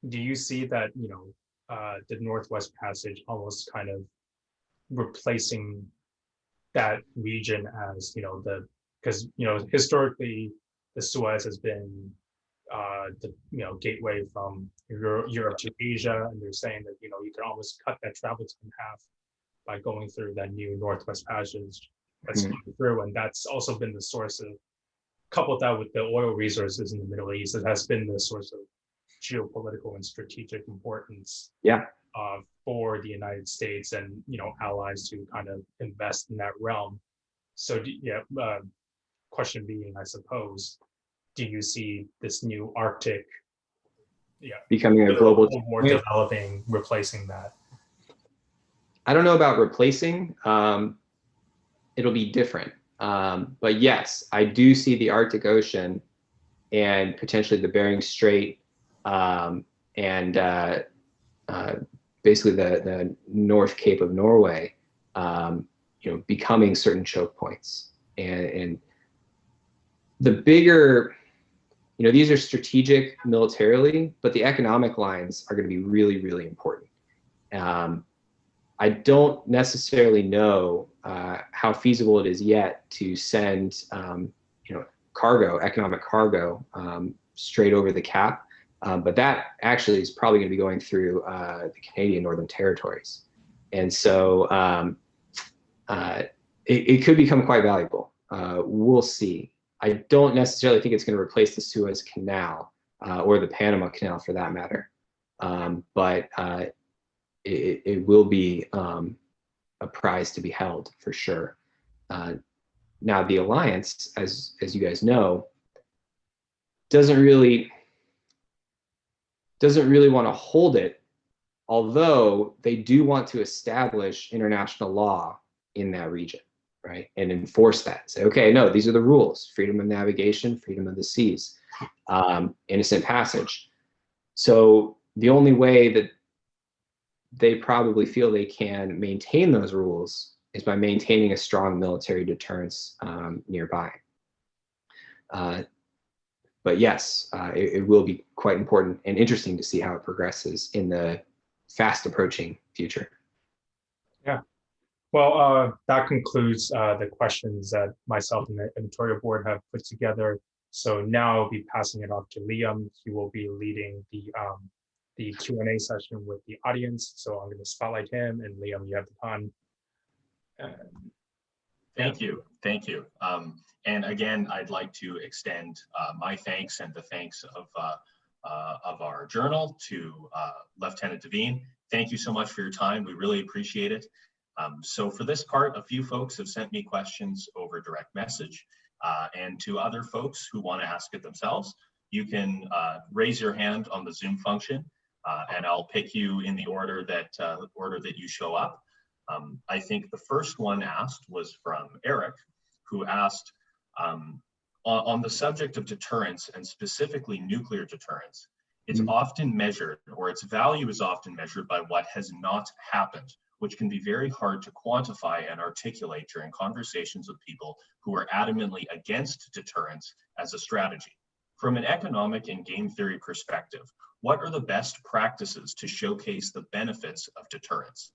do you see that the Northwest Passage almost kind of replacing that region as because historically the Suez has been the gateway from Europe to Asia, and they're saying that you can almost cut that travel time in half by going through that new Northwest Passage that's going through, and that's also been the source of, coupled that with the oil resources in the Middle East, it has been the source of geopolitical and strategic importance. Yeah. For the United States and allies to kind of invest in that realm. So question being, I suppose, do you see this new Arctic becoming a global more developing, replacing that? I don't know about replacing. It'll be different. But yes, I do see the Arctic Ocean and potentially the Bering Strait and basically the North Cape of Norway, becoming certain choke points. And the bigger, these are strategic militarily, but the economic lines are going to be really, really important. I don't necessarily know how feasible it is yet to send, economic cargo, straight over the cap. But that actually is probably going to be going through the Canadian Northern Territories. And so it could become quite valuable. We'll see. I don't necessarily think it's going to replace the Suez Canal or the Panama Canal for that matter. But it will be a prize to be held for sure. Now, the alliance, as you guys know, doesn't really want to hold it, although they do want to establish international law in that region, right? And enforce that. Say, okay, no, these are the rules: freedom of navigation, freedom of the seas, innocent passage. So the only way that they probably feel they can maintain those rules is by maintaining a strong military deterrence nearby. But yes, it will be quite important and interesting to see how it progresses in the fast approaching future. Yeah. Well, that concludes the questions that myself and the editorial board have put together. So now I'll be passing it off to Liam. He will be leading the Q&A session with the audience. So I'm going to spotlight him, and Liam, you have the time. Thank you. Thank you. And again, I'd like to extend my thanks and the thanks of our journal to Lieutenant Devine. Thank you so much for your time. We really appreciate it. So for this part, a few folks have sent me questions over direct message. And to other folks who want to ask it themselves, you can raise your hand on the Zoom function, and I'll pick you in the order that you show up. I think the first one asked was from Eric, who asked, on the subject of deterrence, and specifically nuclear deterrence, it's often measured, or its value is often measured by what has not happened, which can be very hard to quantify and articulate during conversations with people who are adamantly against deterrence as a strategy. From an economic and game theory perspective, what are the best practices to showcase the benefits of deterrence?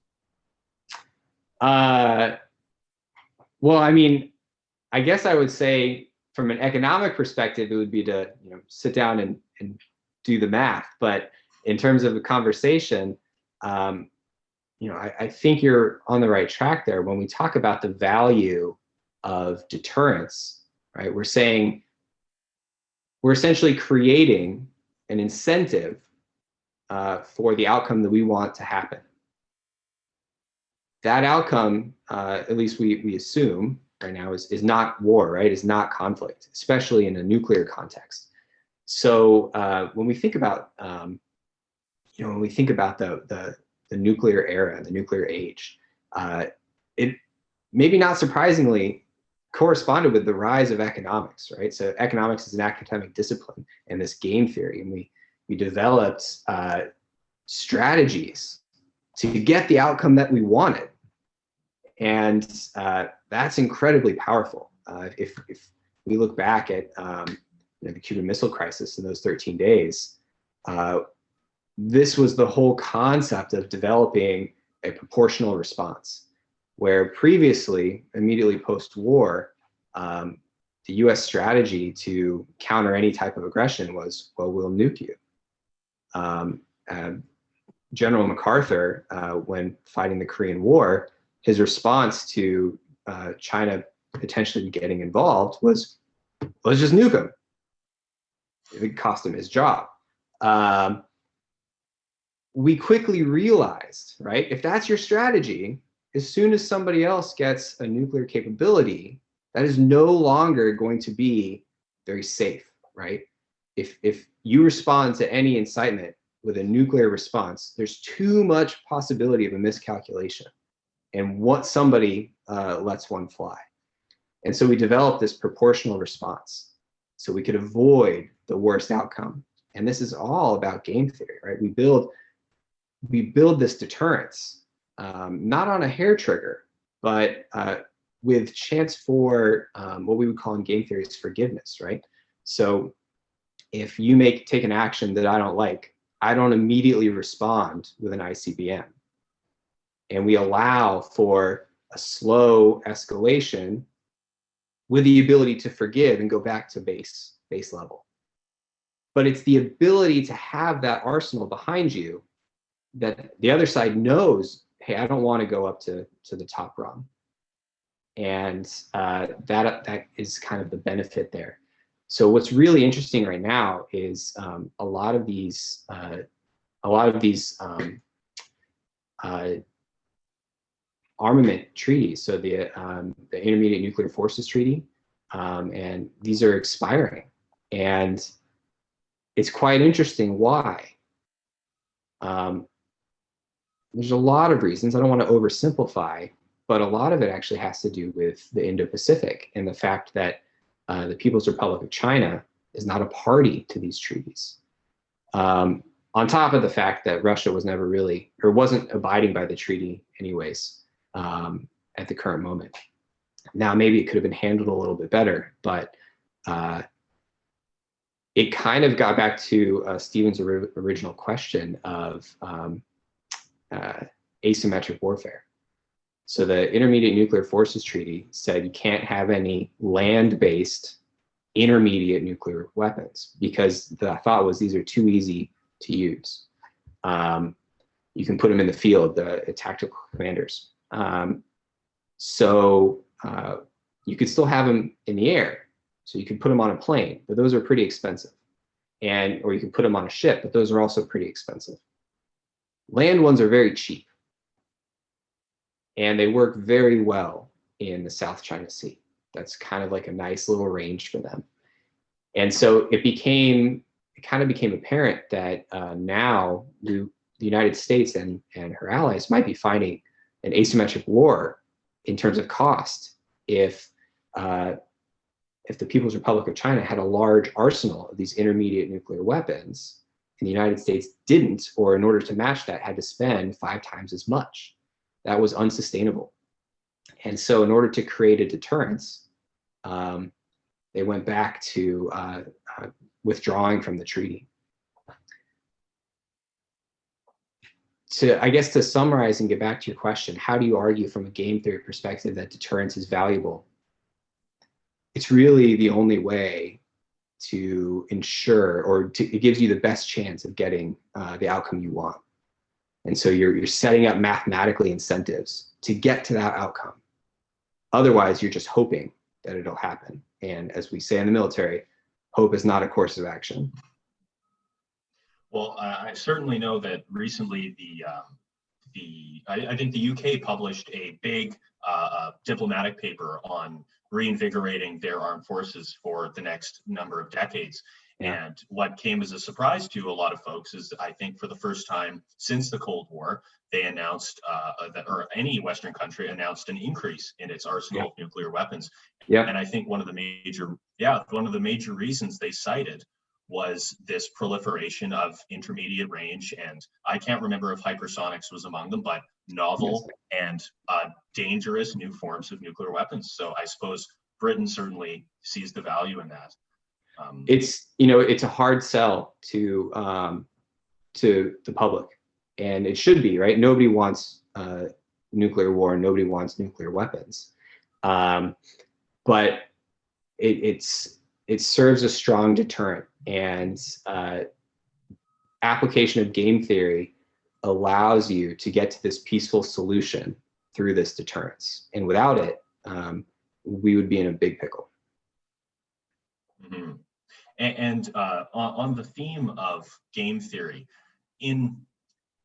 Well, I mean, I guess I would say from an economic perspective, it would be to sit down and do the math. But in terms of a conversation, I think you're on the right track there. When we talk about the value of deterrence, right? We're saying we're essentially creating an incentive for the outcome that we want to happen. That outcome, at least we assume right now, is not war, right? Is not conflict, especially in a nuclear context. So when we think about, when we think about the nuclear era, the nuclear age, it maybe not surprisingly corresponded with the rise of economics, right? So economics is an academic discipline and this game theory, and we developed strategies to get the outcome that we wanted. And that's incredibly powerful. If we look back at the Cuban Missile Crisis in those 13 days, this was the whole concept of developing a proportional response, where previously, immediately post-war, the US strategy to counter any type of aggression was, well, we'll nuke you. General MacArthur, when fighting the Korean War, his response to China potentially getting involved was, let's just nuke him. It cost him his job. We quickly realized, right, if that's your strategy, as soon as somebody else gets a nuclear capability, that is no longer going to be very safe, right? If you respond to any incitement with a nuclear response, there's too much possibility of a miscalculation, and what somebody lets one fly. And so we developed this proportional response so we could avoid the worst outcome. And this is all about game theory, right? We build this deterrence, not on a hair trigger, but with chance for what we would call in game theory is forgiveness, right? So if you take an action that I don't like, I don't immediately respond with an ICBM. And we allow for a slow escalation with the ability to forgive and go back to base level. But it's the ability to have that arsenal behind you that the other side knows, hey, I don't want to go up to the top rung. And that is kind of the benefit there. So what's really interesting right now is a lot of these armament treaties. So the Intermediate Nuclear Forces Treaty, and these are expiring, and it's quite interesting why. There's a lot of reasons. I don't want to oversimplify, but a lot of it actually has to do with the Indo-Pacific and the fact that the People's Republic of China is not a party to these treaties. On top of the fact that Russia was never really, or wasn't abiding by the treaty anyways, at the current moment. Now, maybe it could have been handled a little bit better, but it kind of got back to Stephen's original question of asymmetric warfare. So the Intermediate Nuclear Forces Treaty said you can't have any land-based intermediate nuclear weapons because the thought was these are too easy to use. You can put them in the field, the tactical commanders. So you could still have them in the air. So you could put them on a plane, but those are pretty expensive. Or you can put them on a ship, but those are also pretty expensive. Land ones are very cheap. And they work very well in the South China Sea. That's kind of like a nice little range for them. And so it kind of became apparent that now the United States and her allies might be fighting an asymmetric war in terms of cost if the People's Republic of China had a large arsenal of these intermediate nuclear weapons, and the United States didn't, or in order to match that, had to spend 5 times as much. That was unsustainable. And so in order to create a deterrence, they went back to withdrawing from the treaty. I guess to summarize and get back to your question, how do you argue from a game theory perspective that deterrence is valuable? It's really the only way to ensure, or it gives you the best chance of getting the outcome you want. And so you're setting up mathematically incentives to get to that outcome. Otherwise, you're just hoping that it'll happen. And as we say in the military, hope is not a course of action. Well, I certainly know that recently I think the UK published a big diplomatic paper on reinvigorating their armed forces for the next number of decades. Yeah. And what came as a surprise to a lot of folks is, I think for the first time since the Cold War, they announced or any Western country announced an increase in its arsenal of nuclear weapons. Yeah. And I think one of the major reasons they cited was this proliferation of intermediate range, and I can't remember if hypersonics was among them, but novel and dangerous new forms of nuclear weapons. So I suppose Britain certainly sees the value in that. It's a hard sell to the public, and it should be, right? Nobody wants nuclear war, and nobody wants nuclear weapons, but it serves a strong deterrent, and application of game theory allows you to get to this peaceful solution through this deterrence. And without it, we would be in a big pickle. Mm-hmm. And on the theme of game theory, in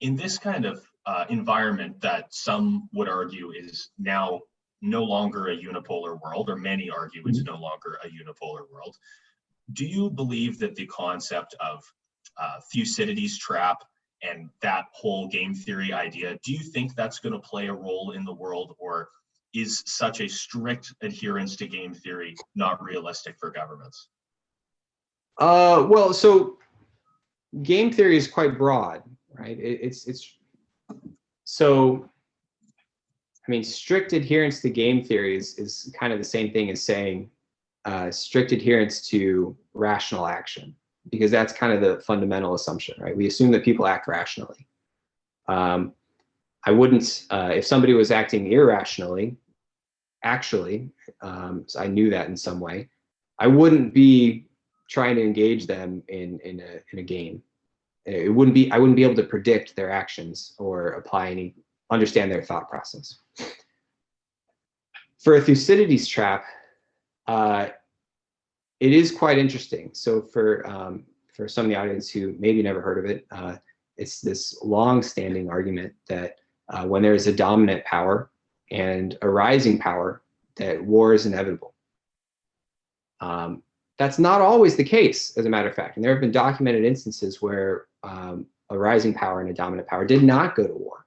this kind of environment that some would argue is now no longer a unipolar world, or many argue it's no longer a unipolar world, do you believe that the concept of Thucydides' trap and that whole game theory idea, do you think that's going to play a role in the world, or is such a strict adherence to game theory not realistic for governments? Well, so game theory is quite broad, right? So, I mean, strict adherence to game theory is kind of the same thing as saying strict adherence to rational action, because that's kind of the fundamental assumption, right? We assume that people act rationally. I wouldn't, if somebody was acting irrationally, actually, so I knew that in some way, I wouldn't be trying to engage them in a game. I wouldn't be able to predict their actions or understand their thought process. For a Thucydides trap, it is quite interesting. So for some of the audience who maybe never heard of it, it's this long-standing argument that when there is a dominant power and a rising power, that war is inevitable. That's not always the case, as a matter of fact. And there have been documented instances where a rising power and a dominant power did not go to war.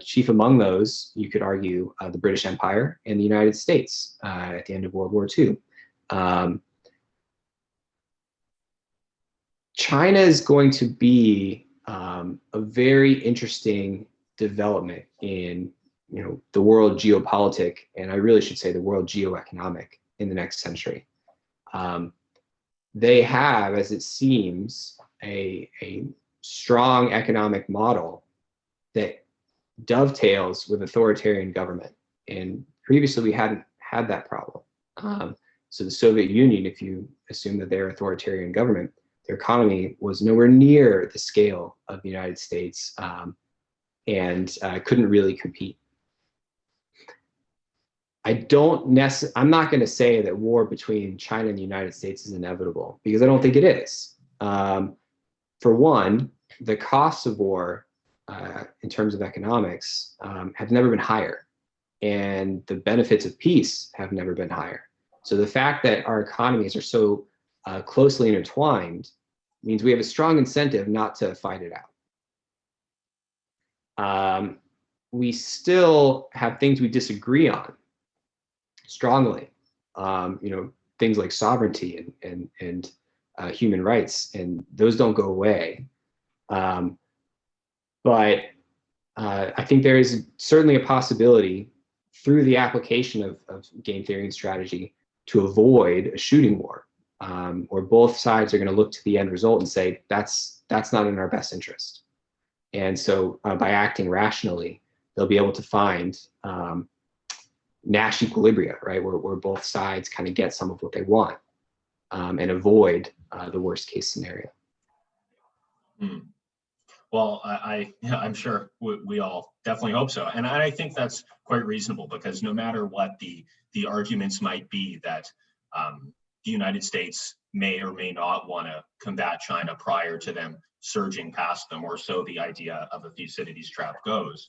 Chief among those, you could argue, the British Empire and the United States at the end of World War II. China is going to be a very interesting development in the world geopolitic, and I really should say the world geoeconomic in the next century. They have, as it seems, a strong economic model that dovetails with authoritarian government. And previously we hadn't had that problem. So the Soviet Union, if you assume that they're authoritarian government, their economy was nowhere near the scale of the United States, and couldn't really compete. I'm not going to say that war between China and the United States is inevitable, because I don't think it is. For one, the costs of war in terms of economics have never been higher, and the benefits of peace have never been higher. So the fact that our economies are so closely intertwined means we have a strong incentive not to fight it out. We still have things we disagree on strongly, things like sovereignty and human rights, and those don't go away. But I think there is certainly a possibility through the application of game theory and strategy to avoid a shooting war, or both sides are going to look to the end result and say, that's not in our best interest. And so by acting rationally, they'll be able to find Nash equilibria, right, where both sides kind of get some of what they want, and avoid the worst case scenario. Well, I'm sure we all definitely hope so. And I think that's quite reasonable, because no matter what the arguments might be that the United States may or may not want to combat China prior to them surging past them, or so the idea of a Thucydides trap goes.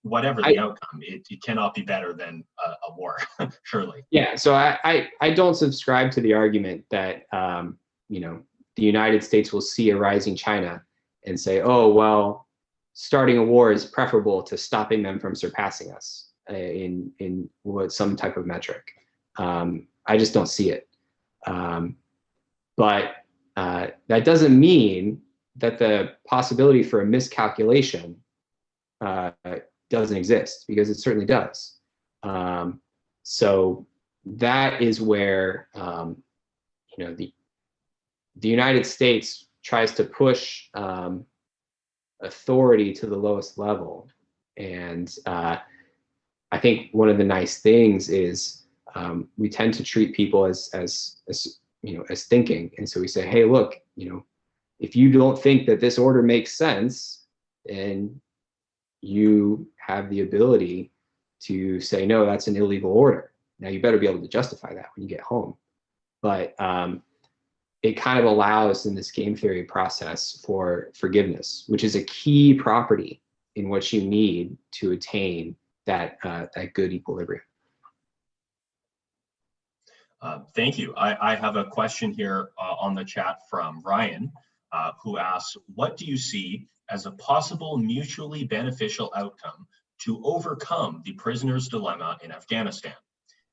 Whatever the outcome, it cannot be better than a war, surely. Yeah, so I don't subscribe to the argument that the United States will see a rising China and say, oh, well, starting a war is preferable to stopping them from surpassing us in some type of metric. I just don't see it. But that doesn't mean that the possibility for a miscalculation doesn't exist, because it certainly does. So that is where the United States tries to push authority to the lowest level. And I think one of the nice things is we tend to treat people as thinking. And so we say, hey, look, if you don't think that this order makes sense, then you have the ability to say, no, that's an illegal order. Now you better be able to justify that when you get home. But it kind of allows in this game theory process for forgiveness, which is a key property in what you need to attain that good equilibrium. Thank you. I have a question here on the chat from Ryan, who asks, what do you see as a possible mutually beneficial outcome to overcome the prisoner's dilemma in Afghanistan?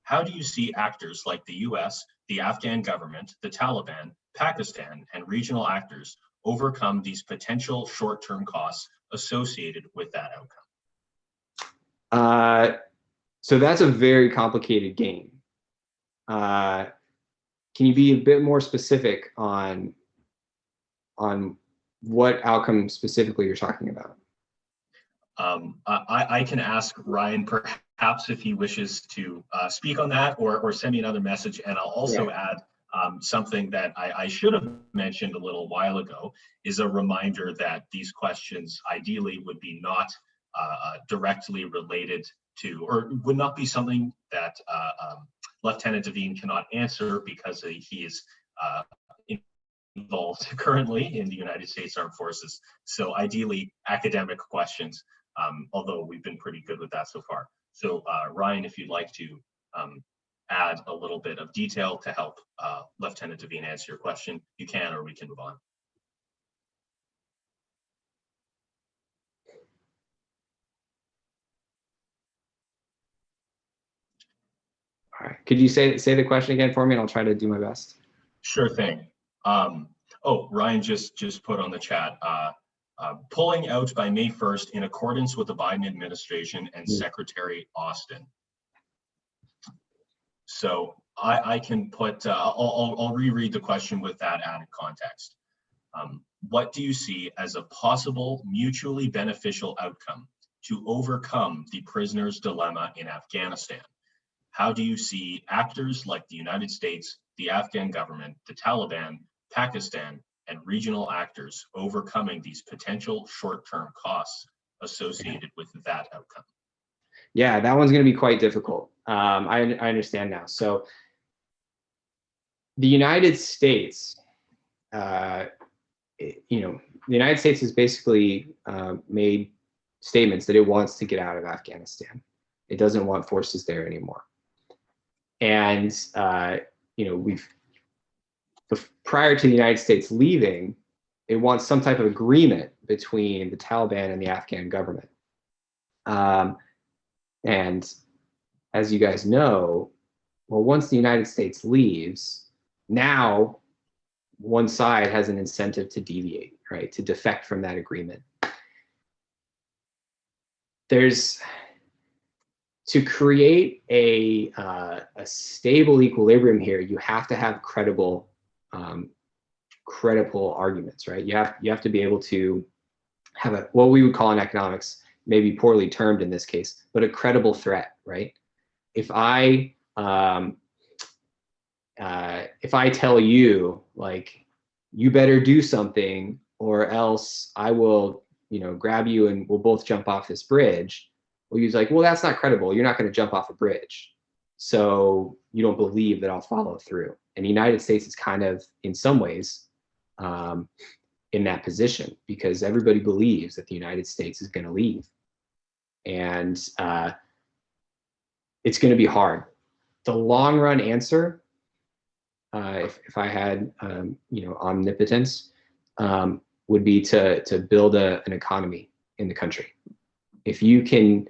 How do you see actors like the US, the Afghan government, the Taliban, Pakistan, and regional actors overcome these potential short-term costs associated with that outcome? So that's a very complicated game. Can you be a bit more specific on what outcome specifically you're talking about? I can ask Ryan perhaps if he wishes to speak on that, or send me another message, and I'll also add something that I should have mentioned a little while ago, is a reminder that these questions ideally would be not directly related to, or would not be something that Lieutenant Devine cannot answer, because he is involved currently in the United States Armed Forces. So ideally academic questions, although we've been pretty good with that so far. So Ryan, if you'd like to add a little bit of detail to help Lieutenant Devine answer your question, you can, or we can move on. All right. Could you say the question again for me, and I'll try to do my best? Sure thing. Ryan just put on the chat, pulling out by May 1st in accordance with the Biden administration and Secretary Austin. So I can put, I'll reread the question with that added context. What do you see as a possible mutually beneficial outcome to overcome the prisoner's dilemma in Afghanistan? How do you see actors like the United States, the Afghan government, the Taliban, Pakistan, and regional actors overcoming these potential short-term costs associated with that outcome? Yeah, that one's going to be quite difficult. I understand now. So the United States, the United States has basically made statements that it wants to get out of Afghanistan. It doesn't want forces there anymore. And prior to the United States leaving, it wants some type of agreement between the Taliban and the Afghan government. And as you guys know, well, once the United States leaves, now one side has an incentive to deviate, right, to defect from that agreement. To create a stable equilibrium here, you have to have credible arguments, right? You have to be able to have what we would call in economics, maybe poorly termed in this case, but a credible threat, right? If I tell you, like, you better do something or else I will, grab you and we'll both jump off this bridge. Well, you're like, well, that's not credible. You're not going to jump off a bridge. So you don't believe that I'll follow through. And the United States is kind of, in some ways, in that position because everybody believes that the United States is going to leave. And it's going to be hard. The long run answer, if I had, omnipotence, would be to build an economy in the country. If you can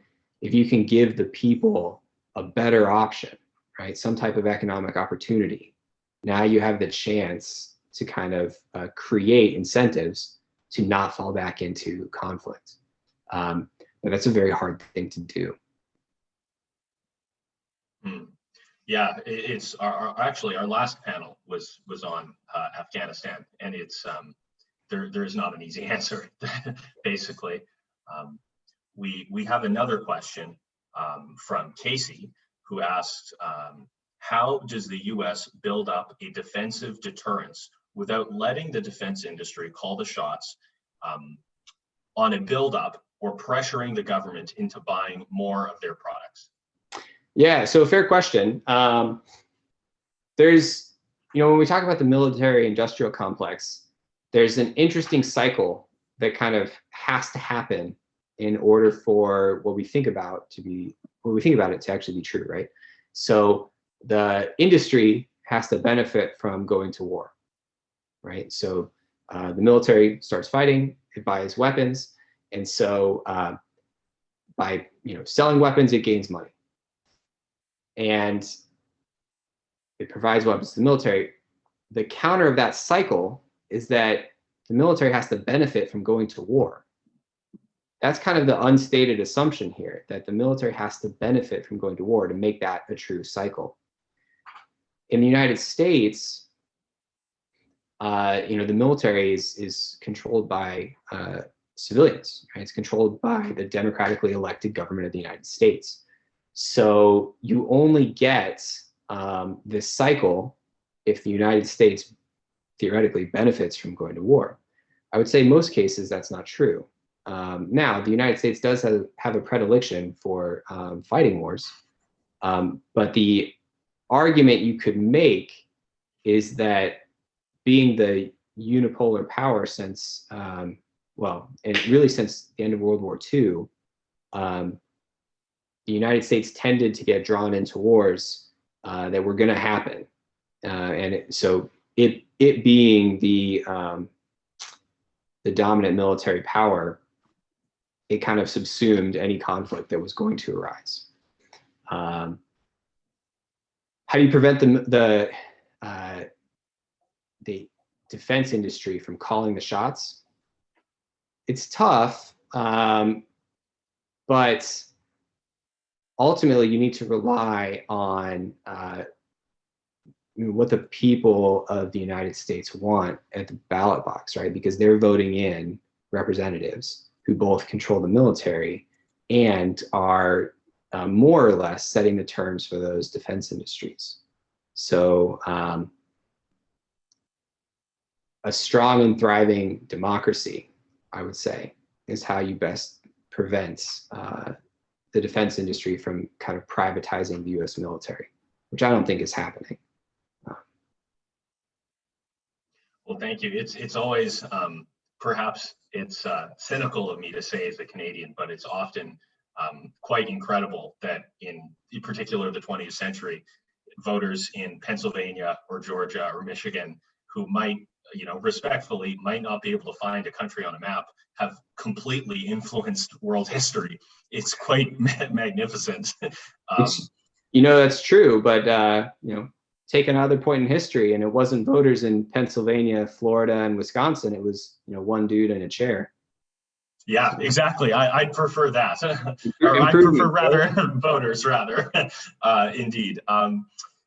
give the people a better option, right, some type of economic opportunity, now you have the chance to kind of create incentives to not fall back into conflict. But that's a very hard thing to do. Yeah, it's actually our last panel was on Afghanistan, and it's there is not an easy answer. Basically, we have another question from Casey, who asked, how does the U.S. build up a defensive deterrence without letting the defense industry call the shots on a buildup or pressuring the government into buying more of their products? Yeah, so fair question. There's, when we talk about the military-industrial complex, there's an interesting cycle that kind of has to happen in order for what we think about it to actually be true, right? So the industry has to benefit from going to war, right? So the military starts fighting, it buys weapons, and so by selling weapons, it gains money, and it provides weapons to the military. The counter of that cycle is that the military has to benefit from going to war. That's kind of the unstated assumption here, that the military has to benefit from going to war to make that a true cycle. In the United States, the military is controlled by civilians, right? It's controlled by the democratically elected government of the United States. So you only get this cycle if the United States theoretically benefits from going to war. I would say in most cases that's not true. Now, the United States does have a predilection for fighting wars, but the argument you could make is that being the unipolar power since, and really since the end of World War II, the United States tended to get drawn into wars that were going to happen, so it being the dominant military power, it kind of subsumed any conflict that was going to arise. How do you prevent the defense industry from calling the shots? It's tough, but ultimately you need to rely on what the people of the United States want at the ballot box, right? Because they're voting in representatives who both control the military and are more or less setting the terms for those defense industries. So a strong and thriving democracy, I would say, is how you best prevent the defense industry from kind of privatizing the US military, which I don't think is happening. Well, thank you. It's always, perhaps it's cynical of me to say as a Canadian, but it's often quite incredible that in particular the 20th century, voters in Pennsylvania or Georgia or Michigan who might, respectfully might not be able to find a country on a map have completely influenced world history. It's quite magnificent. That's true, but take another point in history, and it wasn't voters in Pennsylvania, Florida, and Wisconsin. It was, one dude in a chair. Yeah, exactly. I'd prefer that. Or I prefer rather voters rather. Indeed.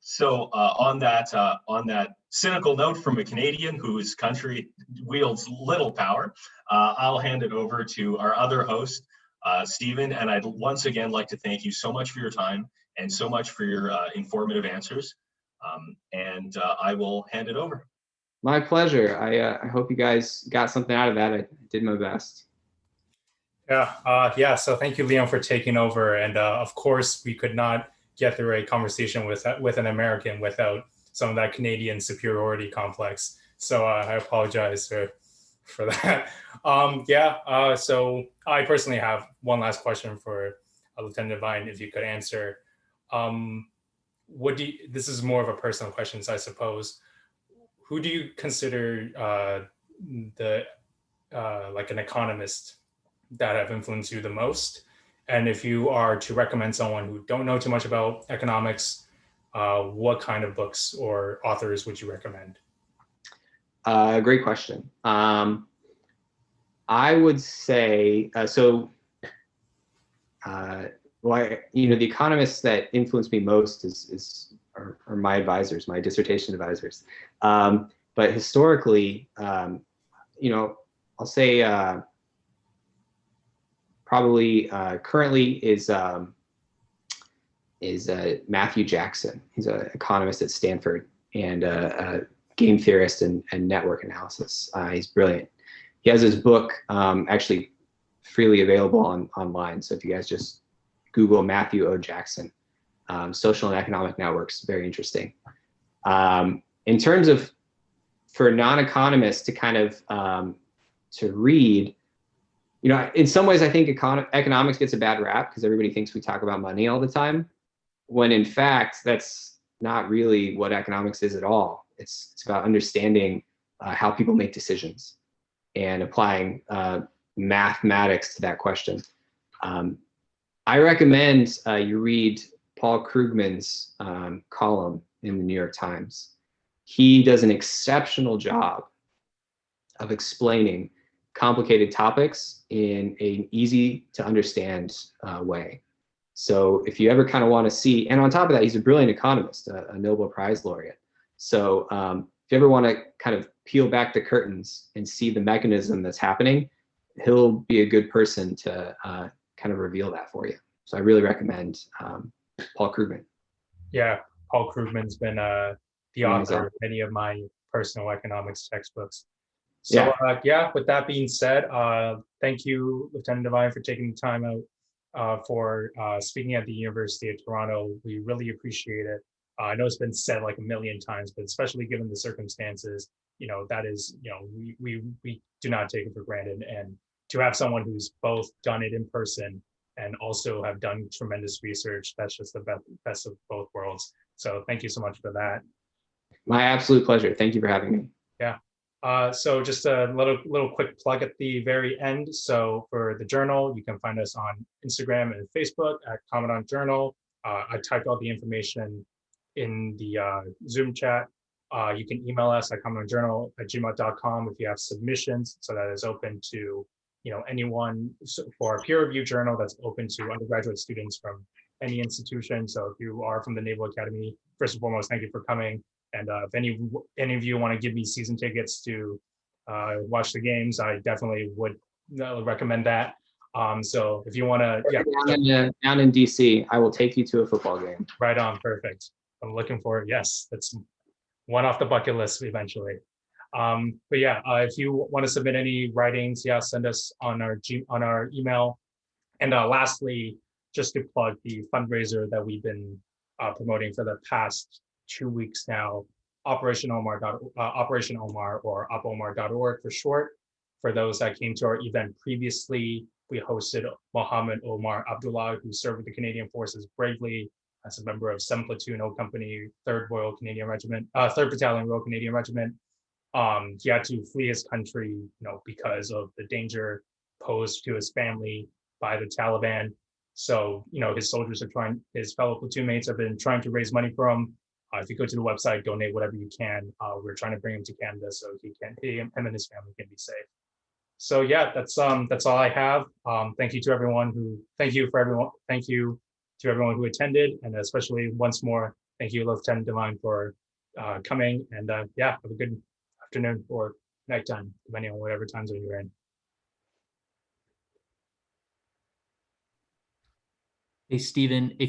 So on that cynical note from a Canadian whose country wields little power, I'll hand it over to our other host, Stephen. And I'd once again like to thank you so much for your time and so much for your informative answers. And I will hand it over. My pleasure. I hope you guys got something out of that. I did my best. Yeah. So thank you, Liam, for taking over. And of course, we could not get through a conversation with an American without some of that Canadian superiority complex. So I apologize for that. So I personally have one last question for Lieutenant Devine, if you could answer. This is more of a personal question, I suppose. Who do you consider like an economist that have influenced you the most? And if you are to recommend someone who don't know too much about economics, what kind of books or authors would you recommend? Great question. I would say, the economists that influence me most are my advisors, my dissertation advisors. But historically, I'll say probably currently is Matthew Jackson. He's an economist at Stanford and a game theorist and network analysis. He's brilliant. He has his book actually freely available online. So if you guys just Google Matthew O. Jackson, Social and Economic Networks, very interesting. In terms of, for non-economists to kind of to read, in some ways I think economics gets a bad rap because everybody thinks we talk about money all the time, when in fact that's not really what economics is at all. It's about understanding how people make decisions and applying mathematics to that question. I recommend you read Paul Krugman's column in the New York Times. He does an exceptional job of explaining complicated topics in an easy to understand way. So if you ever kind of want to see, and on top of that, he's a brilliant economist, a Nobel Prize laureate. So if you ever want to kind of peel back the curtains and see the mechanism that's happening, he'll be a good person to kind of reveal that for you. So I really recommend Paul Krugman. Yeah, Paul Krugman's been the author of many of my personal economics textbooks. So with that being said, thank you, Lieutenant Devine, for taking the time out for speaking at the University of Toronto. We really appreciate it. I know it's been said like a million times, but especially given the circumstances, that is, we do not take it for granted. And to have someone who's both done it in person and also have done tremendous research, that's just the best of both worlds. So thank you so much for that. My absolute pleasure. Thank you for having me. Yeah. So just a little quick plug at the very end. So for the journal, you can find us on Instagram and Facebook at Commandant Journal. I typed all the information in the Zoom chat. You can email us at commandantjournal@gmail.com if you have submissions. So that is open to anyone. So for a peer review journal, that's open to undergraduate students from any institution. So if you are from the Naval Academy, first and foremost, thank you for coming. And if any of you want to give me season tickets to watch the games, I definitely would recommend that. So if you want to, yeah, down in DC, I will take you to a football game. right on, perfect. I'm looking for, yes, that's one off the bucket list eventually. But yeah, if you want to submit any writings, yeah, send us on our email. And lastly, just to plug the fundraiser that we've been promoting for the past 2 weeks now, Operation Omar, Operation Omar, or opomar.org for short. For those that came to our event previously, we hosted Mohammed Omar Abdullah, who served with the Canadian Forces bravely as a member of 7th Platoon O Company, 3rd Royal Canadian Regiment, 3rd Battalion Royal Canadian Regiment. He had to flee his country, because of the danger posed to his family by the Taliban. So, his soldiers his fellow platoon mates have been trying to raise money for him. If you go to the website, donate whatever you can. We're trying to bring him to Canada so him and his family can be safe. So yeah, that's all I have. Thank you to everyone who attended, and especially once more, thank you, Lieutenant Devine, for coming. And yeah, have a good afternoon or nighttime, depending on whatever time zone you're in. Hey, Stephen, if